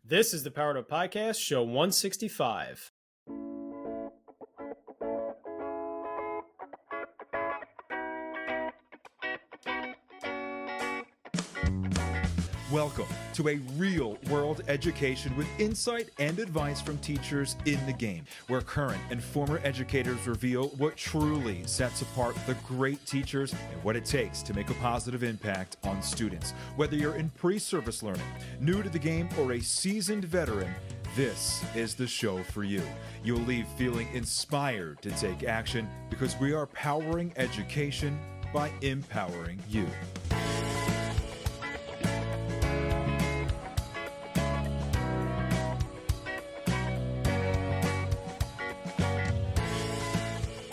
This is the Powered Up Podcast, show 165. Welcome to a real-world education with insight and advice from teachers in the game, where current and former educators reveal what truly sets apart the great teachers and what it takes to make a positive impact on students. Whether you're in pre-service learning, new to the game, or a seasoned veteran, this is the show for you. You'll leave feeling inspired to take action because we are powering education by empowering you.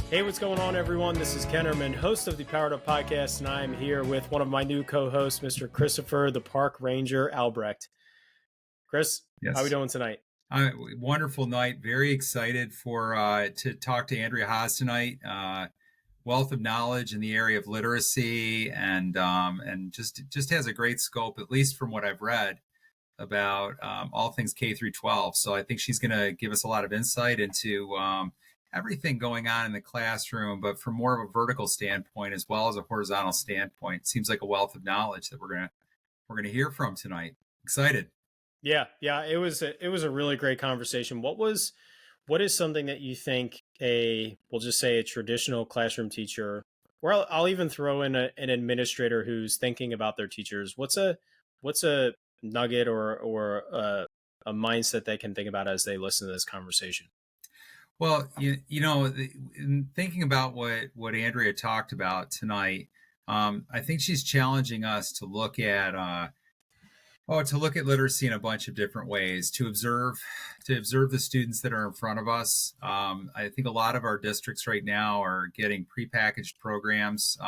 Hey, what's going on, everyone? This is Kennerman, host of the Powered Up Podcast, and I am here with one of my new co-hosts, Mr. Christopher, the Park Ranger Albrecht. Chris, Yes. How are we doing tonight? Wonderful night. Very excited to talk to Andrea Haas tonight. Wealth of knowledge in the area of literacy, and just has a great scope, at least from what I've read, about all things K through 12. So I think she's going to give us a lot of insight into everything going on in the classroom, but from more of a vertical standpoint as well as a horizontal standpoint. It seems like a wealth of knowledge that we're gonna hear from tonight. Excited. Yeah. It was a really great conversation. What is something that you think we'll just say a traditional classroom teacher, or I'll even throw in an administrator who's thinking about their teachers. What's a nugget or a mindset they can think about as they listen to this conversation? Well, in thinking about what Andrea talked about tonight, I think she's challenging us to look at literacy in a bunch of different ways, to observe the students that are in front of us. I think a lot of our districts right now are getting prepackaged programs.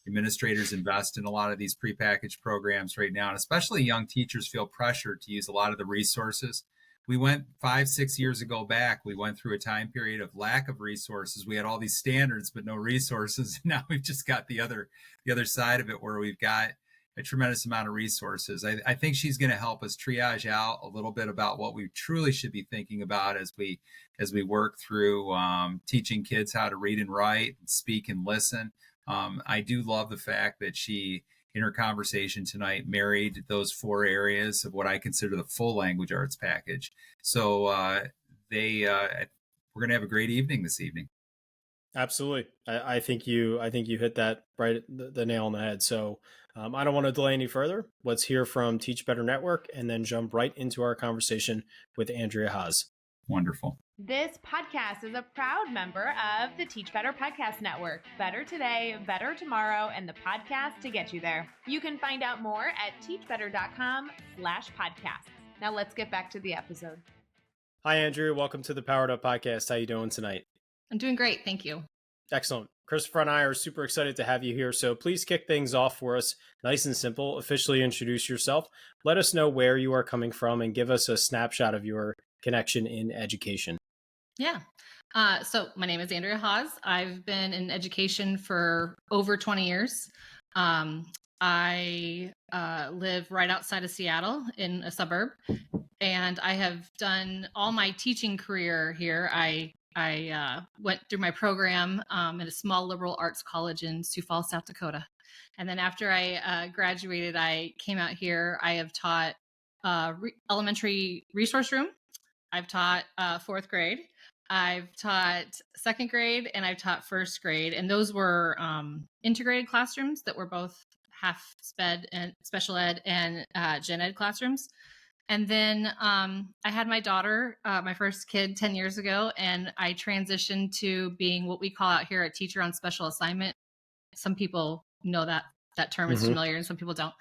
Administrators invest in a lot of these prepackaged programs right now, and especially young teachers feel pressured to use a lot of the resources. We went 5-6 years ago back. We went through a time period of lack of resources. We had all these standards, but no resources. Now we've just got the other side of it, where we've got a tremendous amount of resources. I think she's going to help us triage out a little bit about what we truly should be thinking about as we work through teaching kids how to read and write, and speak and listen. I do love the fact that she, in her conversation tonight, married those 4 areas of what I consider the full language arts package. So we're going to have a great evening this evening. Absolutely. I think you hit that right, the nail on the head. So I don't want to delay any further. Let's hear from Teach Better Network and then jump right into our conversation with Andrea Haas. Wonderful. This podcast is a proud member of the Teach Better Podcast Network. Better today, better tomorrow, and the podcast to get you there. You can find out more at teachbetter.com/podcasts. Now let's get back to the episode. Hi, Andrea. Welcome to the Powered Up Podcast. How you doing tonight? I'm doing great. Thank you. Excellent. Christopher and I are super excited to have you here. So please kick things off for us. Nice and simple. Officially introduce yourself. Let us know where you are coming from and give us a snapshot of your connection in education. Yeah. So my name is Andrea Haas. I've been in education for over 20 years. I live right outside of Seattle in a suburb, and I have done all my teaching career here. I went through my program at a small liberal arts college in Sioux Falls, South Dakota. And then after I graduated, I came out here. I have taught elementary resource room. I've taught 4th grade. I've taught 2nd grade, and I've taught 1st grade. And those were integrated classrooms that were both half SPED and special ed and gen ed classrooms. And then I had my daughter, my first kid, 10 years ago, and I transitioned to being what we call out here a teacher on special assignment. Some people know that term is familiar, and some people don't.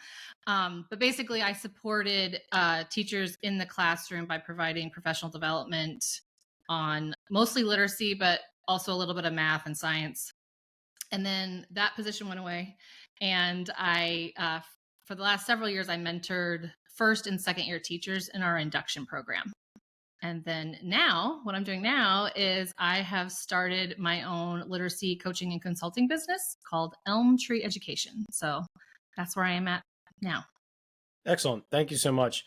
But basically, I supported teachers in the classroom by providing professional development on mostly literacy, but also a little bit of math and science. And then that position went away. And I, for the last several years, I mentored 1st and 2nd year teachers in our induction program. And then now, what I'm doing now is I have started my own literacy coaching and consulting business called Elm Tree Education. So that's where I am at now. Excellent. Thank you so much.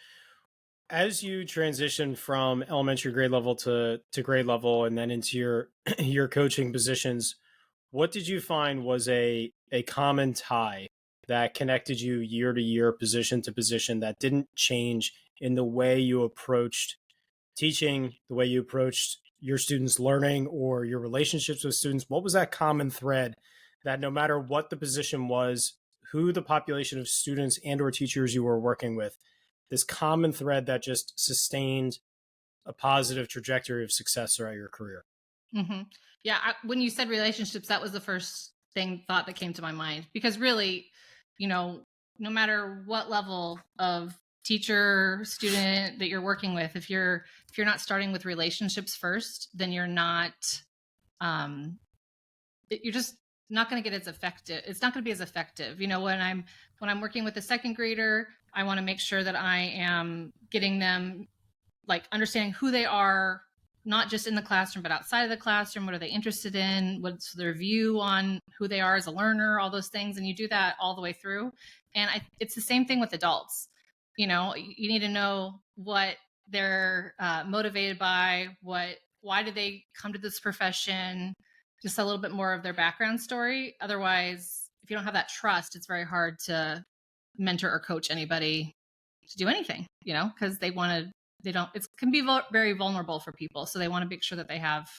as you transition from elementary grade level to grade level and then into your your coaching positions, what did you find was a common tie that connected you year to year, position to position, that didn't change in the way you approached teaching, the way you approached your students' learning, or your relationships with students? What was that common thread that no matter what the position was, who the population of students and or teachers you were working with, this common thread that just sustained a positive trajectory of success throughout your career? Mm-hmm. Yeah, when you said relationships, that was the first thought that came to my mind, because really, no matter what level of teacher student that you're working with, if you're not starting with relationships first, then you're not you're just not going to get as effective. It's not going to be as effective. When I'm working with a second grader, I want to make sure that I am getting them, like, understanding who they are, not just in the classroom, but outside of the classroom. What are they interested in? What's their view on who they are as a learner, all those things. And you do that all the way through. And it's the same thing with adults. You need to know what they're motivated by, why did they come to this profession, just a little bit more of their background story. Otherwise, if you don't have that trust, it's very hard to mentor or coach anybody to do anything, because they don't, it can be very vulnerable for people. So they want to make sure that they have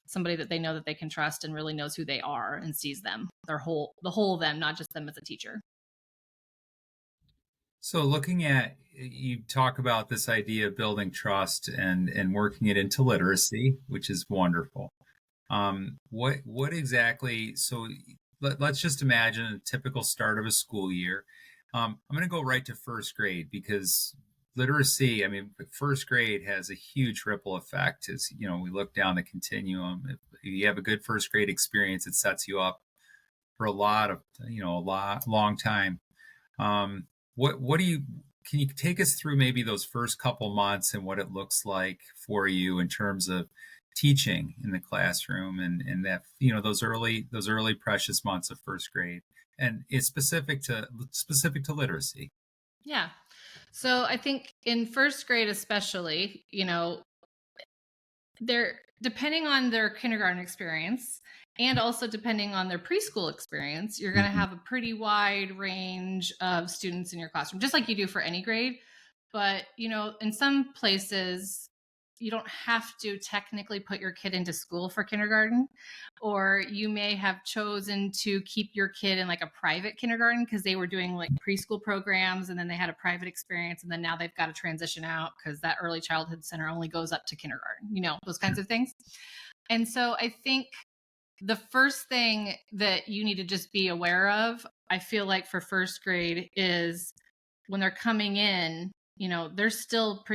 somebody that they know that they can trust and really knows who they are and sees them, the whole of them, not just them as a teacher. So looking at, you talk about this idea of building trust and working it into literacy, which is wonderful. What exactly, so let's just imagine a typical start of a school year. I'm going to go right to first grade, because literacy, first grade has a huge ripple effect. As we look down the continuum. If you have a good first grade experience, it sets you up for a long time. Can you take us through maybe those first couple months and what it looks like for you in terms of teaching in the classroom, and that, those early precious months of first grade, and it's specific to literacy? Yeah. So I think in first grade, especially, they're, depending on their kindergarten experience and also depending on their preschool experience, you're going to have a pretty wide range of students in your classroom, just like you do for any grade. But, in some places, you don't have to technically put your kid into school for kindergarten, or you may have chosen to keep your kid in like a private kindergarten because they were doing like preschool programs and then they had a private experience, and then now they've got to transition out because that early childhood center only goes up to kindergarten, those kinds of things. And so I think the first thing that you need to just be aware of, I feel like, for first grade is when they're coming in, they're still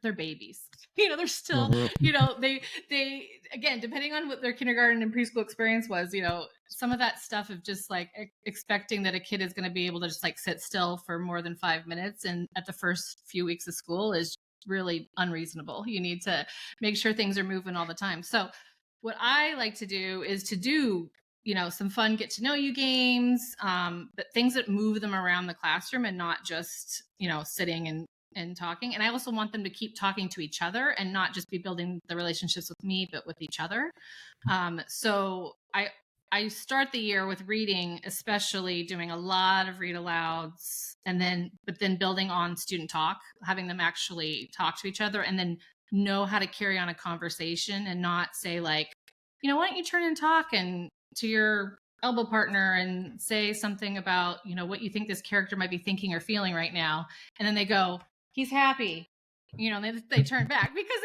they're babies. They're still, they again, depending on what their kindergarten and preschool experience was, some of that stuff of just like expecting that a kid is going to be able to just like sit still for more than 5 minutes and at the first few weeks of school is really unreasonable. You need to make sure things are moving all the time. So what I like to do is to do, some fun get to know you games, but things that move them around the classroom and not just, sitting and talking. And I also want them to keep talking to each other and not just be building the relationships with me, but with each other. So I start the year with reading, especially doing a lot of read alouds, but then building on student talk, having them actually talk to each other and then know how to carry on a conversation and not say like, why don't you turn and talk and to your elbow partner and say something about, what you think this character might be thinking or feeling right now. And then they go, he's happy. They turn back because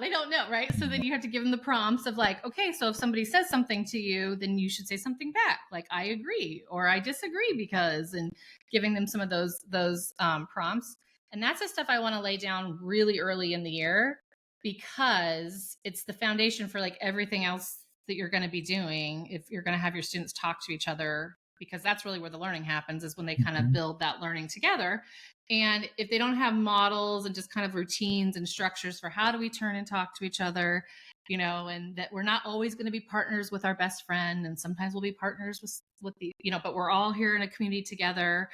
they don't know. Right. So then you have to give them the prompts of like, okay, so if somebody says something to you, then you should say something back. Like, I agree, or I disagree because, and giving them some of those prompts. And that's the stuff I want to lay down really early in the year, because it's the foundation for like everything else that you're going to be doing if you're going to have your students talk to each other, because that's really where the learning happens, is when they kind of build that learning together. And if they don't have models and just kind of routines and structures for how do we turn and talk to each other, and that we're not always going to be partners with our best friend, and sometimes we'll be partners with the, but we're all here in a community together,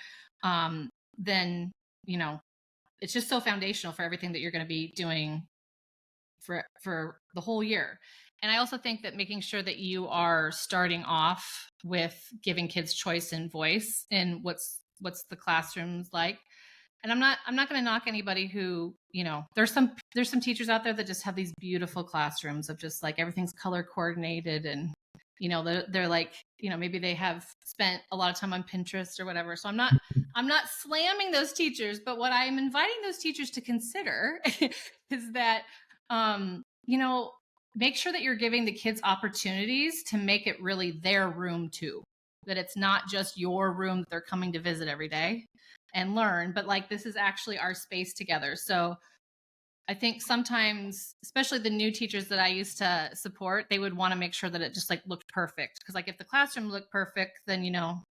then, it's just so foundational for everything that you're going to be doing for the whole year. And I also think that making sure that you are starting off with giving kids choice and voice in what's the classrooms like. And I'm not going to knock anybody who, there's some teachers out there that just have these beautiful classrooms of just like everything's color coordinated, and they're like, maybe they have spent a lot of time on Pinterest or whatever. So I'm not slamming those teachers, but what I'm inviting those teachers to consider is that make sure that you're giving the kids opportunities to make it really their room too, that it's not just your room that they're coming to visit every day and learn, but like, this is actually our space together. So I think sometimes, especially the new teachers that I used to support, they would want to make sure that it just like looked perfect. Because like if the classroom looked perfect, then,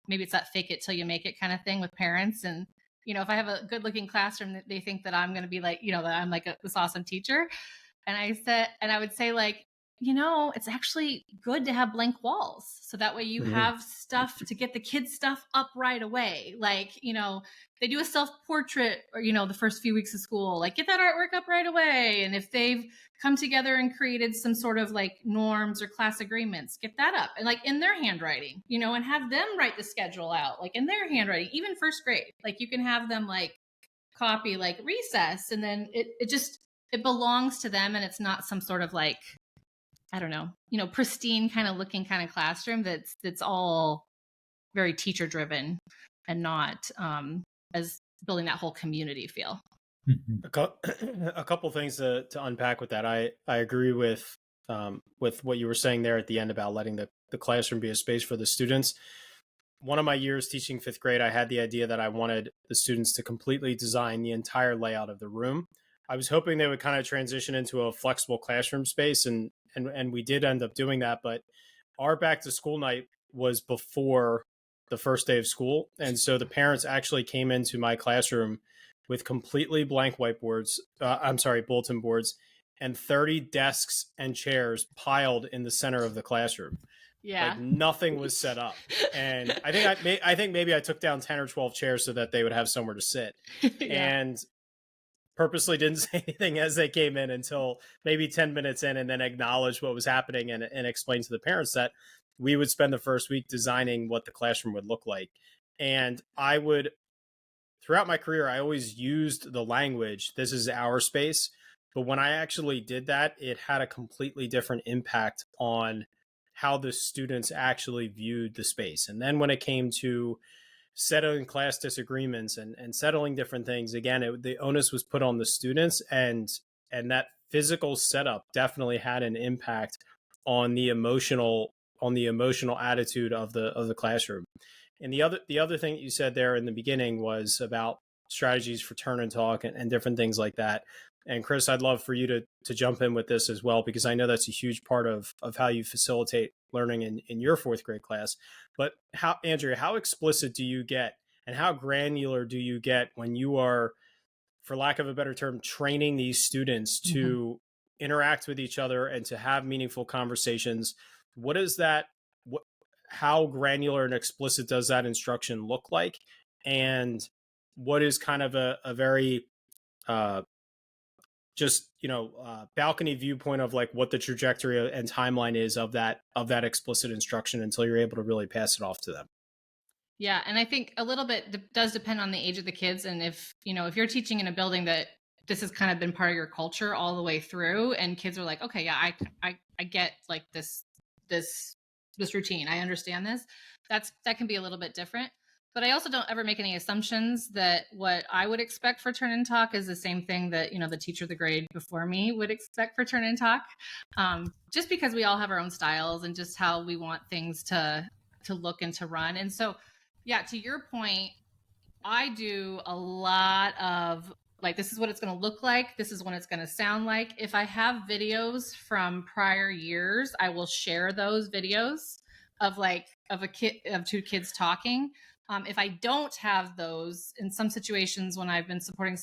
maybe it's that fake it till you make it kind of thing with parents. And, if I have a good looking classroom, that they think that I'm going to be like, that I'm like this awesome teacher. And I would say like, it's actually good to have blank walls. So that way you have stuff to get the kids' stuff up right away. Like, they do a self-portrait or, the first few weeks of school, like get that artwork up right away. And if they've come together and created some sort of like norms or class agreements, get that up and like in their handwriting, and have them write the schedule out, like in their handwriting, even first grade. Like you can have them like copy like recess, and then it belongs to them. And it's not some sort of like, I don't know, pristine kind of looking kind of classroom that's all very teacher driven and not as building that whole community feel. A couple things to unpack with that. I agree with what you were saying there at the end about letting the classroom be a space for the students. One of my years teaching fifth grade, I had the idea that I wanted the students to completely design the entire layout of the room. I was hoping they would kind of transition into a flexible classroom space, and we did end up doing that. But our back to school night was before the first day of school. And so the parents actually came into my classroom with completely blank bulletin boards, and 30 desks and chairs piled in the center of the classroom. Yeah. Like nothing was set up. And I think maybe I took down 10 or 12 chairs so that they would have somewhere to sit. Yeah. And purposely didn't say anything as they came in until maybe 10 minutes in, and then acknowledged what was happening and explained to the parents that we would spend the first week designing what the classroom would look like. And throughout my career, I always used the language, this is our space. But when I actually did that, it had a completely different impact on how the students actually viewed the space. And then when it came to settling class disagreements and settling different things, again, the onus was put on the students, and that physical setup definitely had an impact on the emotional attitude of the classroom. And the other thing that you said there in the beginning was about strategies for turn and talk and different things like that. And Chris, I'd love for you to jump in with this as well, because I know that's a huge part of how you facilitate learning in your fourth grade class. But Andrea, how explicit do you get, and how granular do you get when you are, for lack of a better term, training these students to interact with each other and to have meaningful conversations? What is that? How granular and explicit does that instruction look like? And what is kind of a very balcony viewpoint of like what the trajectory and timeline is of that explicit instruction until you're able to really pass it off to them? Yeah. And I think a little bit does depend on the age of the kids. And if you're teaching in a building that this has kind of been part of your culture all the way through, and kids are like, okay, yeah, I get like this routine. I understand this. That can be a little bit different. But I also don't ever make any assumptions that what I would expect for turn and talk is the same thing that, the teacher of the grade before me would expect for turn and talk. Just because we all have our own styles and just how we want things to look and to run. And so, yeah, to your point, I do a lot of like, this is what it's going to look like. This is what it's going to sound like. If I have videos from prior years, I will share those videos of two kids talking. If I don't have those, in some situations when I've been supporting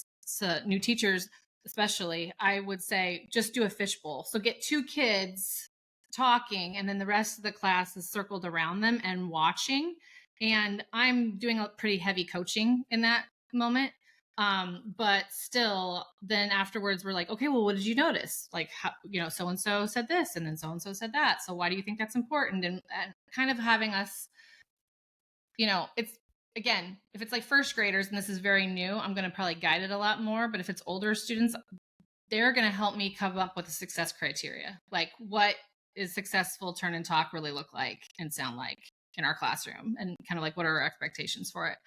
new teachers, especially, I would say just do a fishbowl. So get two kids talking, and then the rest of the class is circled around them and watching. And I'm doing a pretty heavy coaching in that moment. But still, then afterwards we're like, okay, well, what did you notice? Like, how, so-and-so said this, and then so-and-so said that. So why do you think that's important? And kind of having us, it's, again, if it's like first graders and this is very new, I'm going to probably guide it a lot more. But if it's older students, they're going to help me come up with a success criteria. Like, what is successful turn and talk really look like and sound like in our classroom, and kind of like, what are our expectations for it?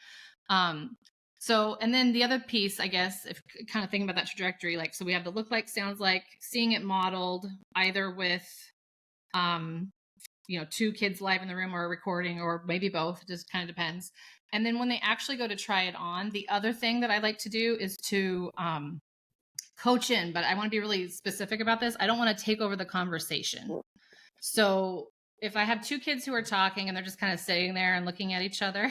So, and then the other piece, I guess, if kind of thinking about that trajectory, like, so we have the look like, sounds like, seeing it modeled either with, 2 kids live in the room or a recording, or maybe both, it just kind of depends. And then when they actually go to try it on, the other thing that I like to do is to coach in, but I want to be really specific about this. I don't want to take over the conversation. So if I have 2 kids who are talking and they're just kind of sitting there and looking at each other,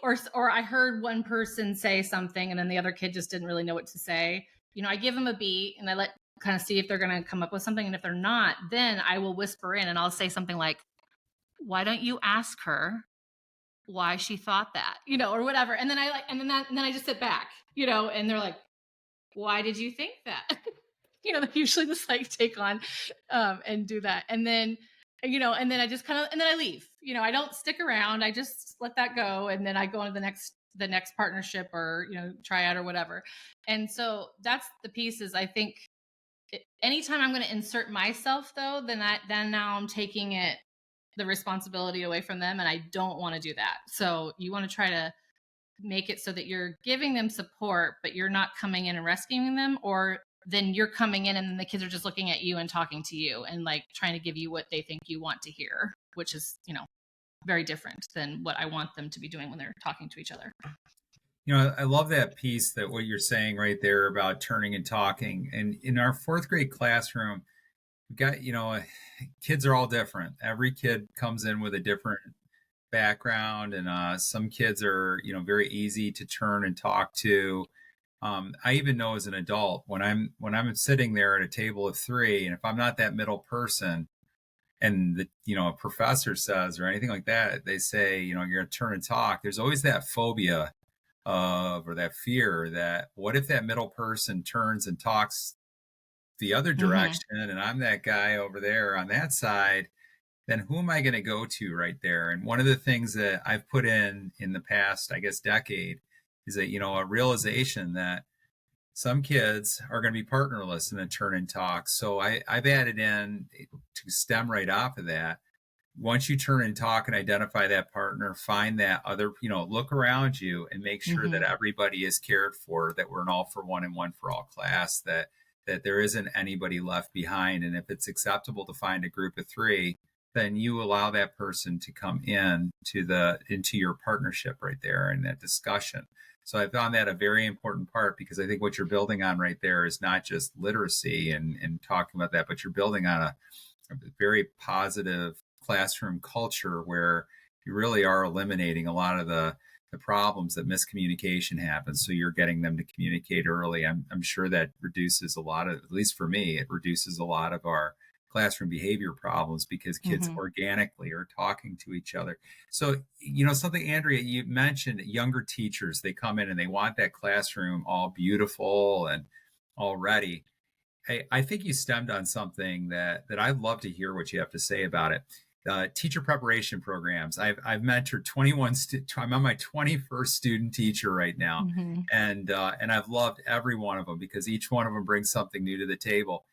or I heard one person say something and then the other kid just didn't really know what to say, I give them a beat and I let kind of see if they're going to come up with something. And if they're not, then I will whisper in and I'll say something like, why don't you ask her why she thought that, or whatever. And then then I just sit back, and they're like, why did you think that? They usually just like take on and do that. And then, and then I just kind of, and then I leave, I don't stick around. I just let that go. And then I go on to the next partnership or, tryout or whatever. And so that's the piece is, I think anytime I'm going to insert myself though, then now I'm taking the responsibility away from them. And I don't want to do that. So you want to try to make it so that you're giving them support, but you're not coming in and rescuing them, or then you're coming in and then the kids are just looking at you and talking to you and like trying to give you what they think you want to hear, which is, very different than what I want them to be doing when they're talking to each other. I love that piece, that what you're saying right there about turning and talking. And in our 4th grade classroom, we've got, kids are all different. Every kid comes in with a different background, and some kids are, very easy to turn and talk to. I even know as an adult, when I'm sitting there at a table of 3, and if I'm not that middle person, and a professor says or anything like that, they say, you're going to turn and talk. There's always that phobia or that fear that what if that middle person turns and talks the other direction, and I'm that guy over there on that side, then who am I going to go to right there? And one of the things that I've put in the past, I guess, decade is that, a realization that some kids are going to be partnerless in a turn and talk. So I've added in to stem right off of that. Once you turn and talk and identify that partner, find that other, look around you and make sure that everybody is cared for, that we're an all for one and one for all class, that there isn't anybody left behind. And if it's acceptable to find a group of 3, then you allow that person to come into your partnership right there in that discussion. So I found that a very important part, because I think what you're building on right there is not just literacy and talking about that, but you're building on a very positive classroom culture where you really are eliminating a lot of the problems that miscommunication happens. So you're getting them to communicate early. I'm sure that reduces a lot of, at least for me, it reduces a lot of our classroom behavior problems, because kids organically are talking to each other. So, something, Andrea, you mentioned, younger teachers, they come in and they want that classroom all beautiful and all ready. I think you stemmed on something that I'd love to hear what you have to say about it. Teacher preparation programs. I've mentored 21. I'm on my 21st student teacher right now, and I've loved every one of them, because each one of them brings something new to the table.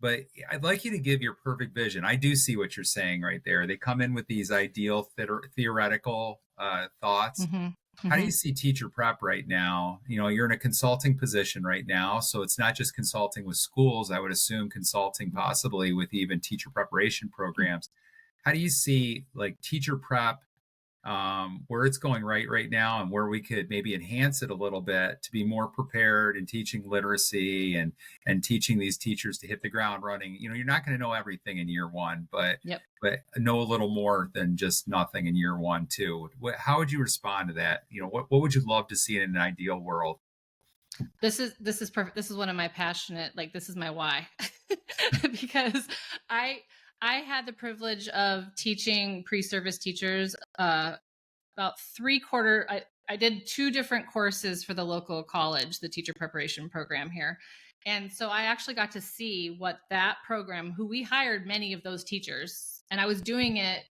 But I'd like you to give your perfect vision. I do see what you're saying right there. They come in with these ideal theoretical thoughts. How do you see teacher prep right now? You're in a consulting position right now, so it's not just consulting with schools. I would assume consulting possibly with even teacher preparation programs. How do you see like teacher prep, where it's going right now, and where we could maybe enhance it a little bit to be more prepared in teaching literacy and teaching these teachers to hit the ground running? You're not going to know everything in year 1, but know a little more than just nothing in year 1 too. How would you respond to that? What would you love to see in an ideal world? This is perfect. This is one of my passionate, this is my why, because I had the privilege of teaching pre-service teachers about I did 2 different courses for the local college, the teacher preparation program here. And so I actually got to see what that program, who we hired many of those teachers, and I was doing it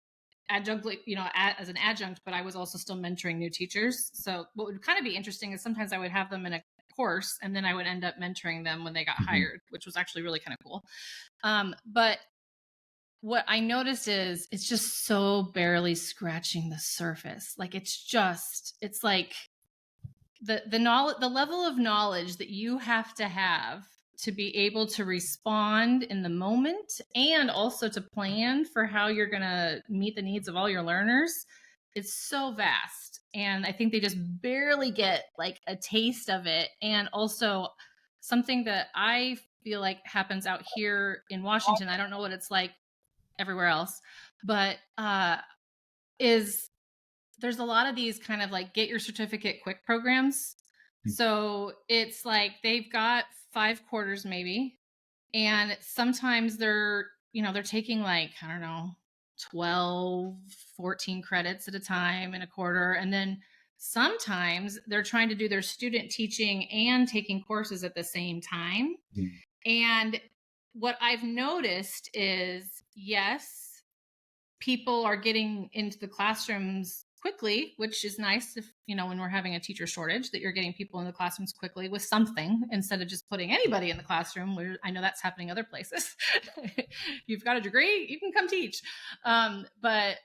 adjunct, as an adjunct, but I was also still mentoring new teachers. So what would kind of be interesting is sometimes I would have them in a course and then I would end up mentoring them when they got hired, which was actually really kind of cool. But what I noticed is it's just so barely scratching the surface. Like it's like the knowledge, the level of knowledge that you have to be able to respond in the moment and also to plan for how you're going to meet the needs of all your learners. It's so vast. And I think they just barely get like a taste of it. And also something that I feel like happens out here in Washington, I don't know what it's like everywhere else, but is there's a lot of these kind of like get your certificate quick programs. So it's like they've got 5 quarters maybe, and sometimes they're taking like, I don't know, 12, 14 credits at a time in a quarter. And then sometimes they're trying to do their student teaching and taking courses at the same time. And what I've noticed is, yes, people are getting into the classrooms quickly, which is nice if, when we're having a teacher shortage, that you're getting people in the classrooms quickly with something instead of just putting anybody in the classroom, where I know that's happening other places. You've got a degree, you can come teach. But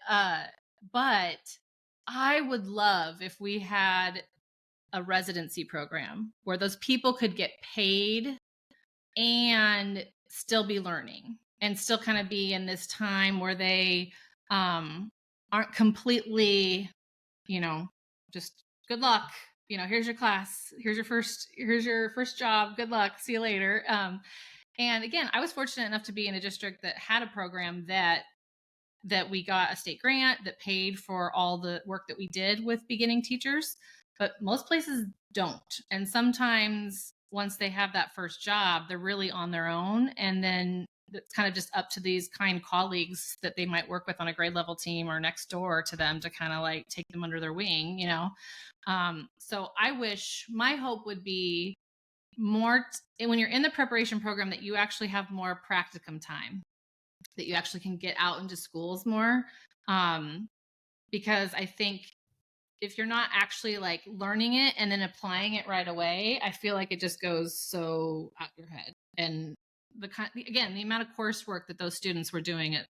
I would love if we had a residency program where those people could get paid and still be learning and still kind of be in this time where they aren't completely, just good luck, here's your class, here's your first job, good luck, see you later. And again, I was fortunate enough to be in a district that had a program that we got a state grant that paid for all the work that we did with beginning teachers, but most places don't. And sometimes once they have that first job, they're really on their own. And then it's kind of just up to these kind colleagues that they might work with on a grade level team or next door to them to kind of like take them under their wing, So I wish, my hope would be more when you're in the preparation program, that you actually have more practicum time, that you actually can get out into schools more. Because I think if you're not actually like learning it and then applying it right away, I feel like it just goes so out your head. And the amount of coursework that those students were doing at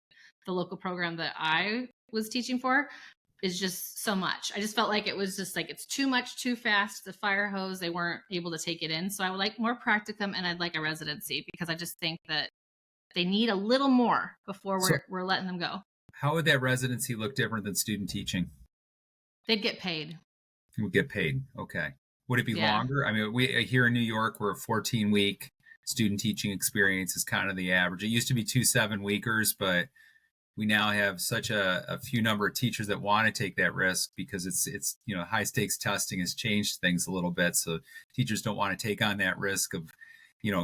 the local program that I was teaching for is just so much. I just felt like it was just like, it's too much, too fast, the fire hose. They weren't able to take it in. So I would like more practicum, and I'd like a residency, because I just think that they need a little more before we're letting them go. How would that residency look different than student teaching? They'd get paid. You would get paid. Okay. Would it be longer? I mean, we here in New York, we're a 14-week student teaching experience is kind of the average. It used to be 2 7-weekers, but we now have such a few number of teachers that want to take that risk, because it's high stakes testing has changed things a little bit. So teachers don't want to take on that risk of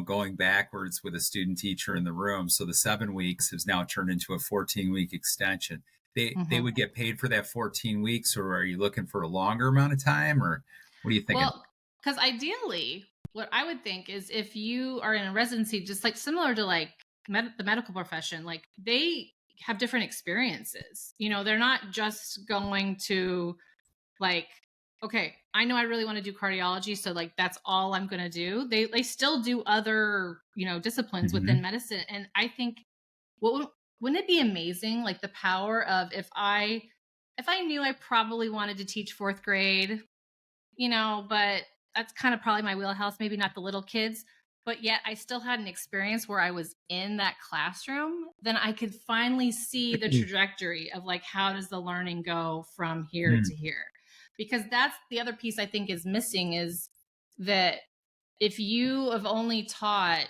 going backwards with a student teacher in the room. So the 7 weeks has now turned into a 14-week extension. They would get paid for that 14 weeks, or are you looking for a longer amount of time, or what are you thinking? Well, because ideally, what I would think is, if you are in a residency, just like similar to like the medical profession, like they have different experiences. They're not just going to like, okay, I know I really want to do cardiology, so like that's all I'm going to do. They still do other, disciplines within medicine. And I think wouldn't it be amazing, like the power of if I knew I probably wanted to teach 4th grade, but that's kind of probably my wheelhouse, maybe not the little kids, but yet I still had an experience where I was in that classroom, then I could finally see the trajectory of like, how does the learning go from here to here? Because that's the other piece I think is missing, is that if you have only taught,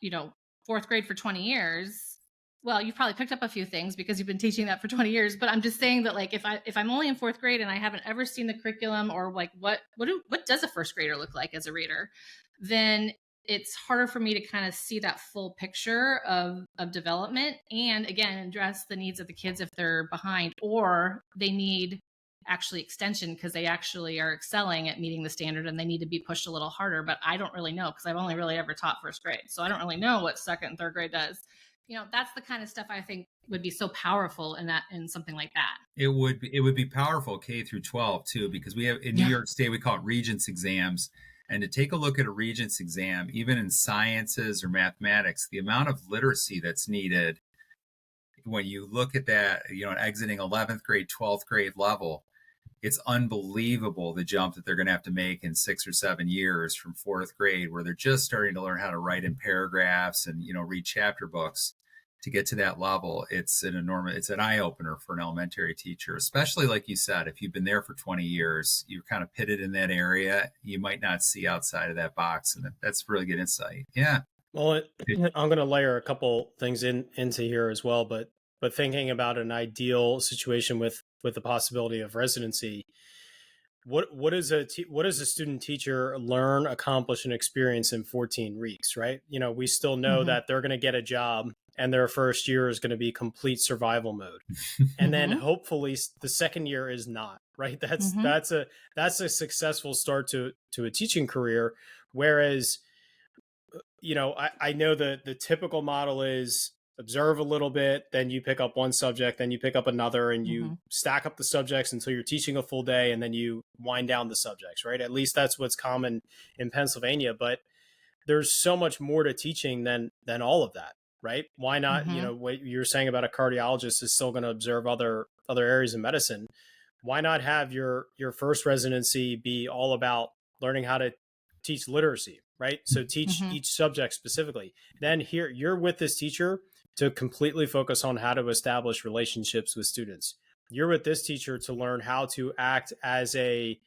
4th grade for 20 years, well, you've probably picked up a few things because you've been teaching that for 20 years. But I'm just saying that, like, if I'm only in 4th grade and I haven't ever seen the curriculum, or like what does a 1st grader look like as a reader, then it's harder for me to kind of see that full picture of development, and again, address the needs of the kids if they're behind or they need actually extension because they actually are excelling at meeting the standard and they need to be pushed a little harder. But I don't really know because I've only really ever taught first grade. So I don't really know what second and third grade does. That's the kind of stuff I think would be so powerful in something like that. It would be powerful K through 12 too, because we have in New York State, we call it Regents exams. And to take a look at a Regents exam, even in sciences or mathematics, the amount of literacy that's needed when you look at that, exiting 11th grade, 12th grade level, it's unbelievable the jump that they're going to have to make in 6 or 7 years from 4th grade, where they're just starting to learn how to write in paragraphs and, read chapter books to get to that level. It's an eye opener for an elementary teacher, especially like you said, if you've been there for 20 years, you're kind of pitted in that area. You might not see outside of that box. And that's really good insight. Yeah. Well, I'm going to layer a couple things into here as well, but thinking about an ideal situation with the possibility of residency, what does a student teacher learn, accomplish, and experience in 14 weeks, right? We still know that they're going to get a job and their first year is going to be complete survival mode. And then hopefully the second year is not, right? That's a successful start to a teaching career. Whereas, I know the typical model is observe a little bit, then you pick up one subject, then you pick up another, and you stack up the subjects until you're teaching a full day, and then you wind down the subjects, right? At least that's what's common in Pennsylvania. But there's so much more to teaching than all of that, right? Why not? What you're saying about a cardiologist is still going to observe other areas of medicine. Why not have your first residency be all about learning how to teach literacy, right? So teach each subject specifically. Then here you're with this teacher to completely focus on how to establish relationships with students. You're with this teacher to learn how to act as a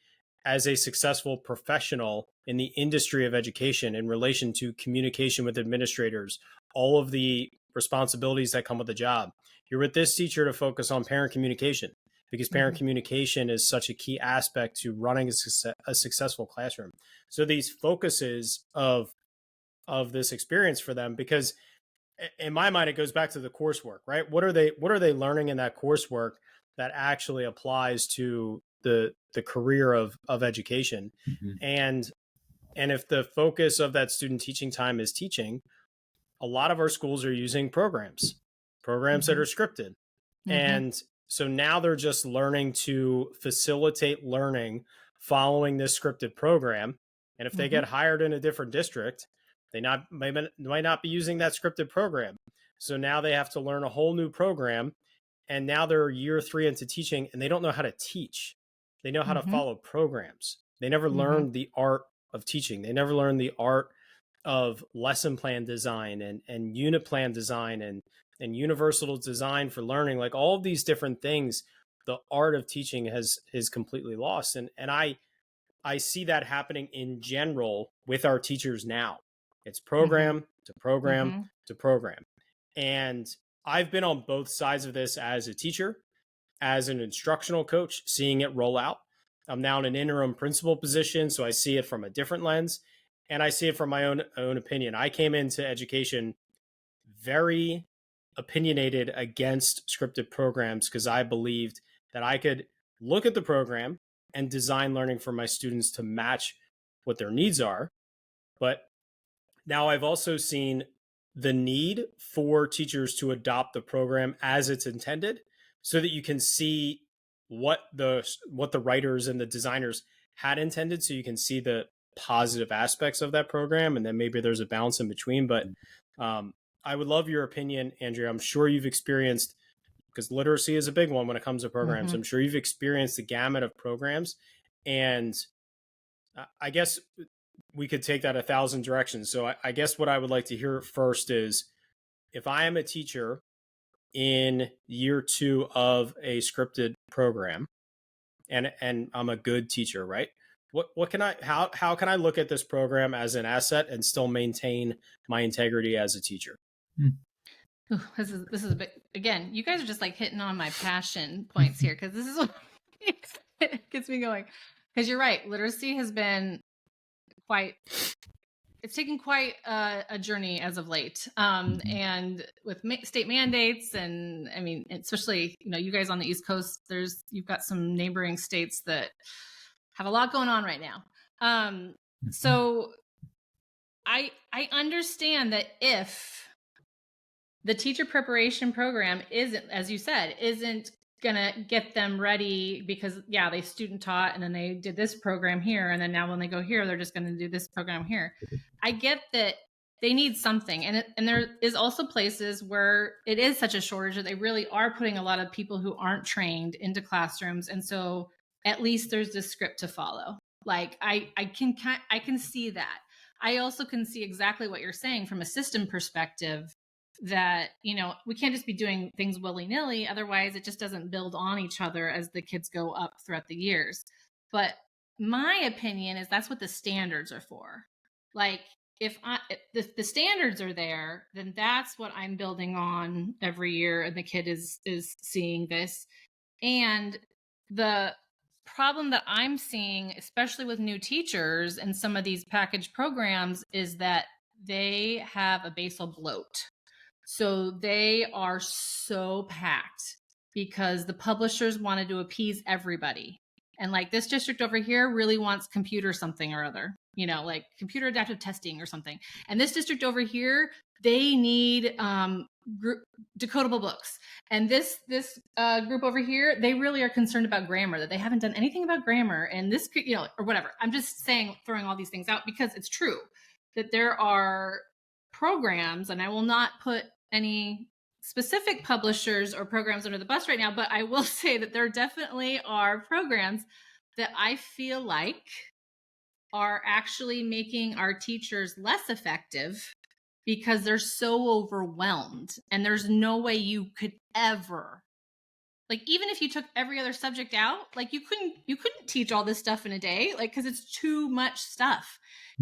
successful professional in the industry of education in relation to communication with administrators, all of the responsibilities that come with the job. You're with this teacher to focus on parent communication, because parent communication is such a key aspect to running a successful classroom. So these focuses of this experience for them, because in my mind, it goes back to the coursework, right? What are they learning in that coursework that actually applies to the career of education? And if the focus of that student teaching time is teaching, a lot of our schools are using programs that are scripted. And so now they're just learning to facilitate learning following this scripted program. And if they get hired in a different district, they might not be using that scripted program. So now they have to learn a whole new program. And now they're year 3 into teaching and they don't know how to teach. They know how to follow programs. They never learned the art of teaching. They never learned the art of lesson plan design and unit plan design and universal design for learning. Like all of these different things, the art of teaching is completely lost. And I see that happening in general with our teachers now. It's program to program to program. And I've been on both sides of this as a teacher, as an instructional coach, seeing it roll out. I'm now in an interim principal position, so I see it from a different lens, and I see it from my own opinion. I came into education very opinionated against scripted programs because I believed that I could look at the program and design learning for my students to match what their needs are. But now I've also seen the need for teachers to adopt the program as it's intended so that you can see what the writers and the designers had intended, so you can see the positive aspects of that program, and then maybe there's a balance in between. But I would love your opinion, Andrea. I'm sure you've experienced, because literacy is a big one when it comes to programs. I'm sure you've experienced the gamut of programs, and I guess we could take that 1,000 directions. So I guess what I would like to hear first is, if I am a teacher in year 2 of a scripted program and I'm a good teacher, right? How can I look at this program as an asset and still maintain my integrity as a teacher? Ooh, this is a bit, again, you guys are just like hitting on my passion points here, because this is what it gets me going. Because you're right, literacy has been it's taken quite a journey as of late. And with state mandates, and I mean, especially, you guys on the East Coast, you've got some neighboring states that have a lot going on right now. So I understand that if the teacher preparation program isn't, as you said, isn't gonna get them ready, because they student taught and then they did this program here, and then now when they go here, they're just gonna do this program here. I get that they need something, and there is also places where it is such a shortage that they really are putting a lot of people who aren't trained into classrooms, and so at least there's this script to follow. Like I can see that. I also can see exactly what you're saying from a system perspective, that we can't just be doing things willy-nilly, otherwise it just doesn't build on each other as the kids go up throughout the years. But my opinion is that's what the standards are for. Like if the standards are there, then that's what I'm building on every year, and the kid is seeing this. And the problem that I'm seeing, especially with new teachers and some of these package programs, is that they have a basal bloat. So they are so packed because the publishers wanted to appease everybody. And like this district over here really wants computer something or other, like computer adaptive testing or something. And this district over here, they need decodable books. And this group over here, they really are concerned about grammar, that they haven't done anything about grammar. And this could, or whatever. I'm just saying, throwing all these things out because it's true that there are programs, and I will not put any specific publishers or programs under the bus right now, but I will say that there definitely are programs that I feel like are actually making our teachers less effective because they're so overwhelmed, and there's no way you could ever, like, even if you took every other subject out, like you couldn't teach all this stuff in a day, like, because it's too much stuff.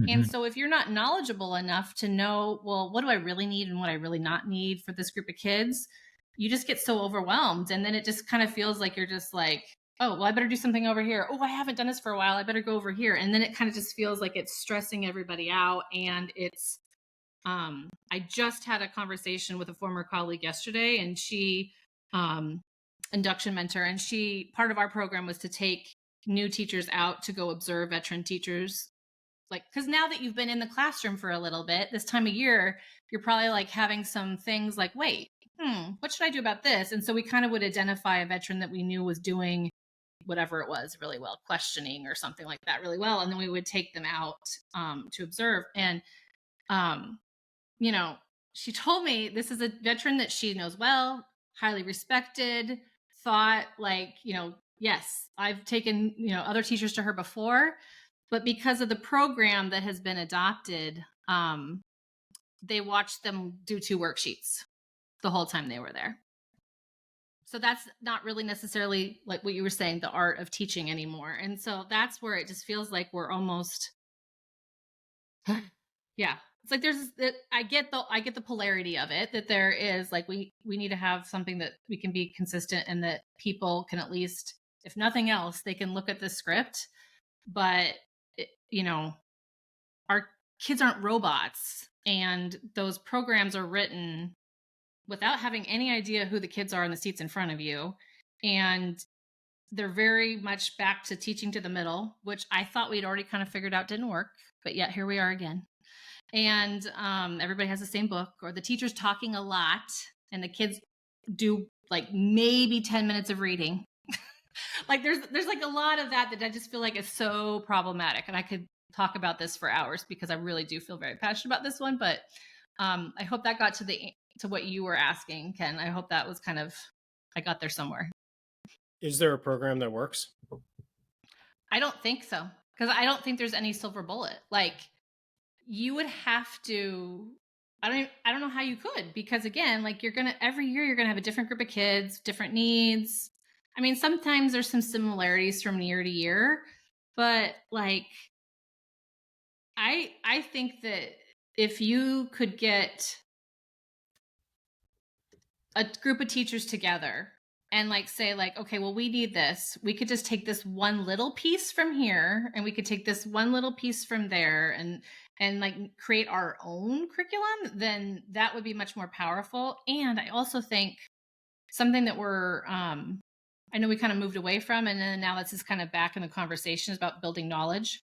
And so if you're not knowledgeable enough to know, well, what do I really need and what I really not need for this group of kids, you just get so overwhelmed. And then it just kind of feels like you're just like, oh, well, I better do something over here. Oh, I haven't done this for a while. I better go over here. And then it kind of just feels like it's stressing everybody out. And it's, I just had a conversation with a former colleague yesterday, and she, induction mentor, and part of our program was to take new teachers out to go observe veteran teachers. Like, because now that you've been in the classroom for a little bit, this time of year, you're probably like having some things like, wait, what should I do about this? And so we kind of would identify a veteran that we knew was doing whatever it was really well, questioning or something like that really well. And then we would take them out to observe. And, she told me this is a veteran that she knows well, highly respected, thought like, yes, I've taken, other teachers to her before. But because of the program that has been adopted, they watched them do 2 worksheets the whole time they were there. So that's not really necessarily like what you were saying, the art of teaching anymore. And so that's where it just feels like we're almost, it's like I get the polarity of it, that there is like, we need to have something that we can be consistent, and that people can at least, if nothing else, they can look at the script. But our kids aren't robots, and those programs are written without having any idea who the kids are in the seats in front of you. And they're very much back to teaching to the middle, which I thought we'd already kind of figured out didn't work, but yet here we are again. And everybody has the same book, or the teacher's talking a lot and the kids do like maybe 10 minutes of reading. Like there's like a lot of that I just feel like is so problematic. And I could talk about this for hours because I really do feel very passionate about this one. But I hope that got to what you were asking, Ken. I hope that was kind of, I got there somewhere. Is there a program that works? I don't think so, because I don't think there's any silver bullet. Like you would have to, I don't know how you could, because again, like every year you're going to have a different group of kids, different needs. I mean, sometimes there's some similarities from year to year, but like, I think that if you could get a group of teachers together and like say like, okay, well, we need this. We could just take this one little piece from here, and we could take this one little piece from there, and like create our own curriculum, then that would be much more powerful. And I also think something that I know we kind of moved away from, and then now this is kind of back in the conversation, is about building knowledge.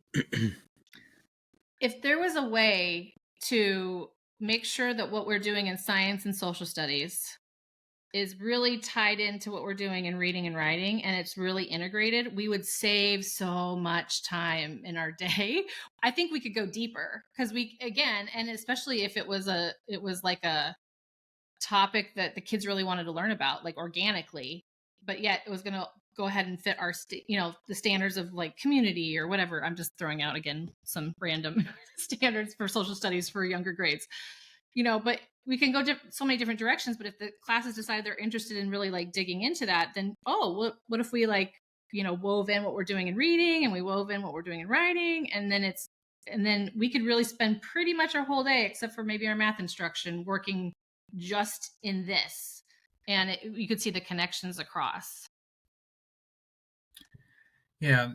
If there was a way to make sure that what we're doing in science and social studies is really tied into what we're doing in reading and writing, and it's really integrated, we would save so much time in our day. I think we could go deeper because and especially if it was like a topic that the kids really wanted to learn about, like organically, but yet it was going to go ahead and fit our the standards of like community or whatever. I'm just throwing out again some random standards for social studies for younger grades, but we can go so many different directions. But if the classes decide they're interested in really like digging into that, then what if we like wove in what we're doing in reading, and we wove in what we're doing in writing, and then we could really spend pretty much our whole day, except for maybe our math instruction, working just in this, and you could see the connections across. Yeah,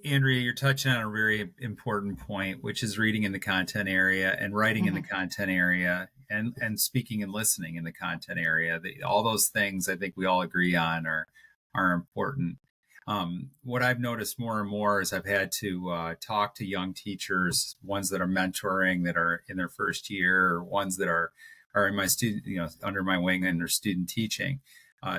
Andrea, you're touching on a very important point, which is reading in the content area and writing in the content area, and speaking and listening in the content area. All those things I think we all agree on are important. What I've noticed more and more is I've had to talk to young teachers, ones that are mentoring, that are in their first year, or ones that are in my student, under my wing and their student teaching.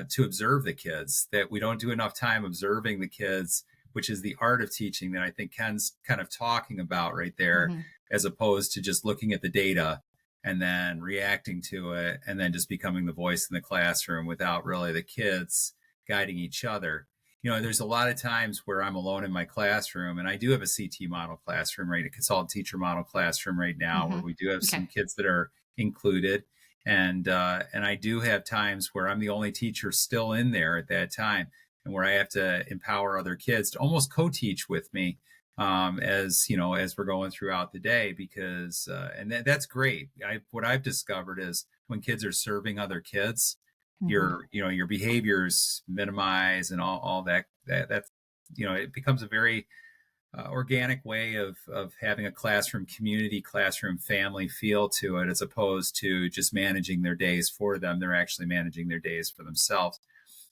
To observe the kids, that we don't do enough time observing the kids, which is the art of teaching that I think Ken's kind of talking about right there, as opposed to just looking at the data and then reacting to it and then just becoming the voice in the classroom without really the kids guiding each other. There's a lot of times where I'm alone in my classroom, and I do have a CT model classroom, right? A consultant teacher model classroom right now, where we do have some kids that are included. And I do have times where I'm the only teacher still in there at that time, and where I have to empower other kids to almost co-teach with me, as we're going throughout the day, because and that's great. What I've discovered is when kids are serving other kids, your behaviors minimize, and all that's it becomes a very organic way of having a classroom community, classroom family feel to it, as opposed to just managing their days for them. They're actually managing their days for themselves.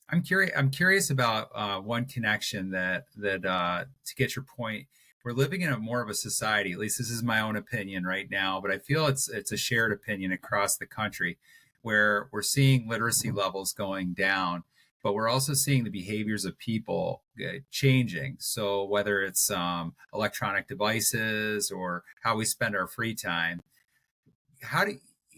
I'm curious about one connection that to get your point. We're living in more of a society, at least this is my own opinion right now, but I feel it's a shared opinion across the country, where we're seeing literacy levels going down, but we're also seeing the behaviors of people changing. So whether it's electronic devices or how we spend our free time,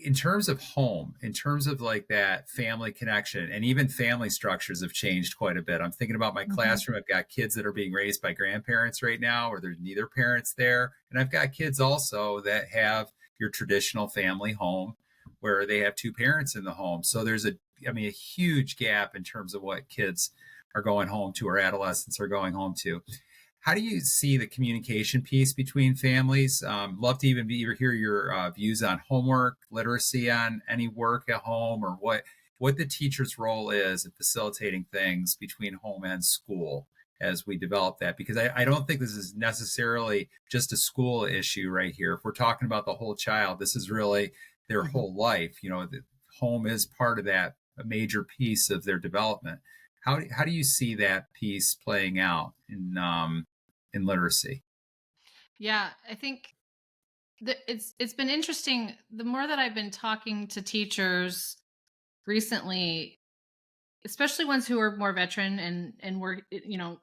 in terms of home, in terms of like that family connection, and even family structures have changed quite a bit. I'm thinking about my classroom. I've got kids that are being raised by grandparents right now, or there's neither parents there. And I've got kids also that have your traditional family home, where they have two parents in the home. So there's a huge gap in terms of what kids are going home to, or adolescents are going home to. How do you see the communication piece between families? Love to even hear your views on homework, literacy on any work at home, or what the teacher's role is in facilitating things between home and school as we develop that. Because I don't think this is necessarily just a school issue right here. If we're talking about the whole child, this is really their whole life. The home is part of that, a major piece of their development. How do you see that piece playing out in literacy? Yeah, I think it's been interesting. The more that I've been talking to teachers recently, especially ones who are more veteran and were,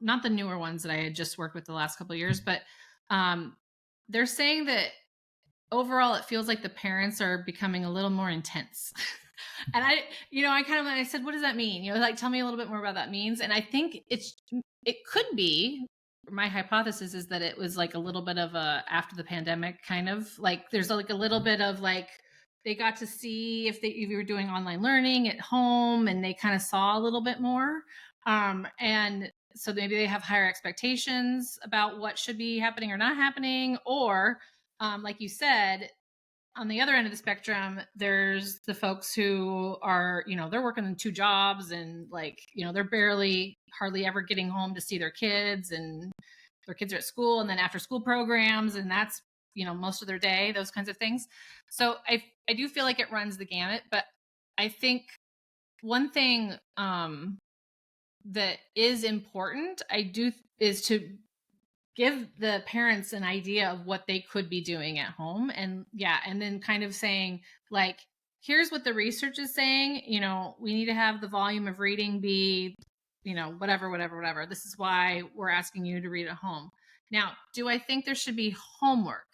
not the newer ones that I had just worked with the last couple of years, but they're saying that overall it feels like the parents are becoming a little more intense. And I said, what does that mean? Like, tell me a little bit more about that means. And I think it could be, my hypothesis is that it was like a little bit of a after the pandemic kind of like, there's like a little bit of like, they got to see if you were doing online learning at home, and they kind of saw a little bit more. And so maybe they have higher expectations about what should be happening or not happening. Or like you said, on the other end of the spectrum, there's the folks who are, they're working in two jobs, and like, they're hardly ever getting home to see their kids, and their kids are at school, and then after school programs. And that's most of their day, those kinds of things. So I do feel like it runs the gamut, but I think one thing that is important, is to give the parents an idea of what they could be doing at home. And then kind of saying, like, here's what the research is saying, we need to have the volume of reading be, whatever. This is why we're asking you to read at home. Now, do I think there should be homework?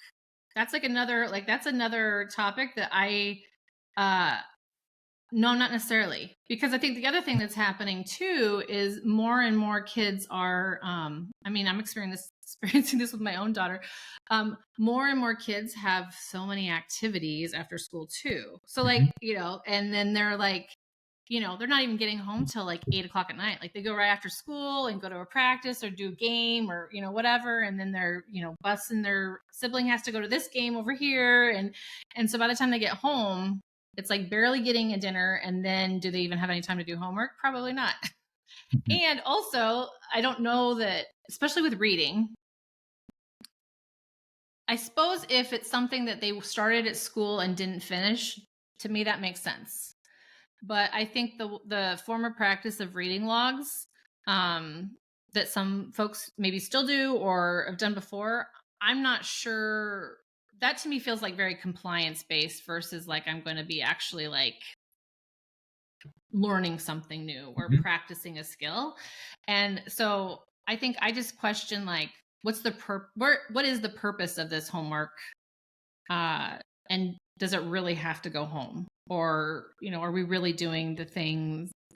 That's that's another topic that no, not necessarily. Because I think the other thing that's happening too is more and more kids are, I'm experiencing this with my own daughter. More and more kids have so many activities after school too. So and then they're they're not even getting home till 8:00 at night. Like they go right after school and go to a practice or do a game or, whatever. And then they're, busing their sibling has to go to this game over here. And so by the time they get home, it's barely getting a dinner. And then do they even have any time to do homework? Probably not. And also, I don't know that, especially with reading, I suppose if it's something that they started at school and didn't finish, to me, that makes sense. But I think the former practice of reading logs that some folks maybe still do or have done before, I'm not sure. That to me feels like very compliance based versus I'm going to be actually learning something new or practicing a skill. And so I think I just question what is the purpose of this homework? And does it really have to go home? Or, are we really doing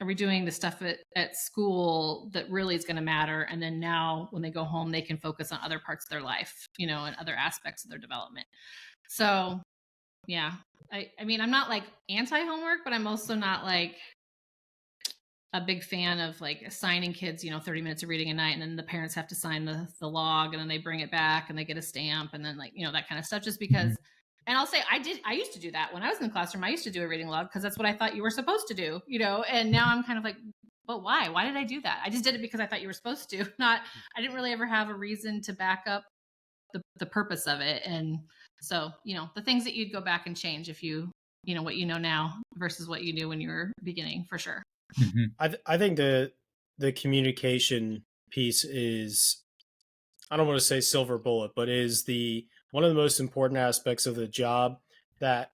are we doing the stuff at school that really is going to matter? And then now when they go home, they can focus on other parts of their life, and other aspects of their development. So, yeah, I mean, I'm not anti-homework, but I'm also not a big fan of assigning kids, 30 minutes of reading a night, and then the parents have to sign the log, and then they bring it back and they get a stamp, and then that kind of stuff, just because. And I'll say I used to do that when I was in the classroom. I used to do a reading log because that's what I thought you were supposed to do, and now I'm kind of but why? Why did I do that? I just did it because I thought you were supposed to. I didn't really ever have a reason to back up the purpose of it. And so, the things that you'd go back and change if what you know now versus what you knew when you were beginning, for sure. I think the communication piece is, I don't want to say silver bullet, but is one of the most important aspects of the job that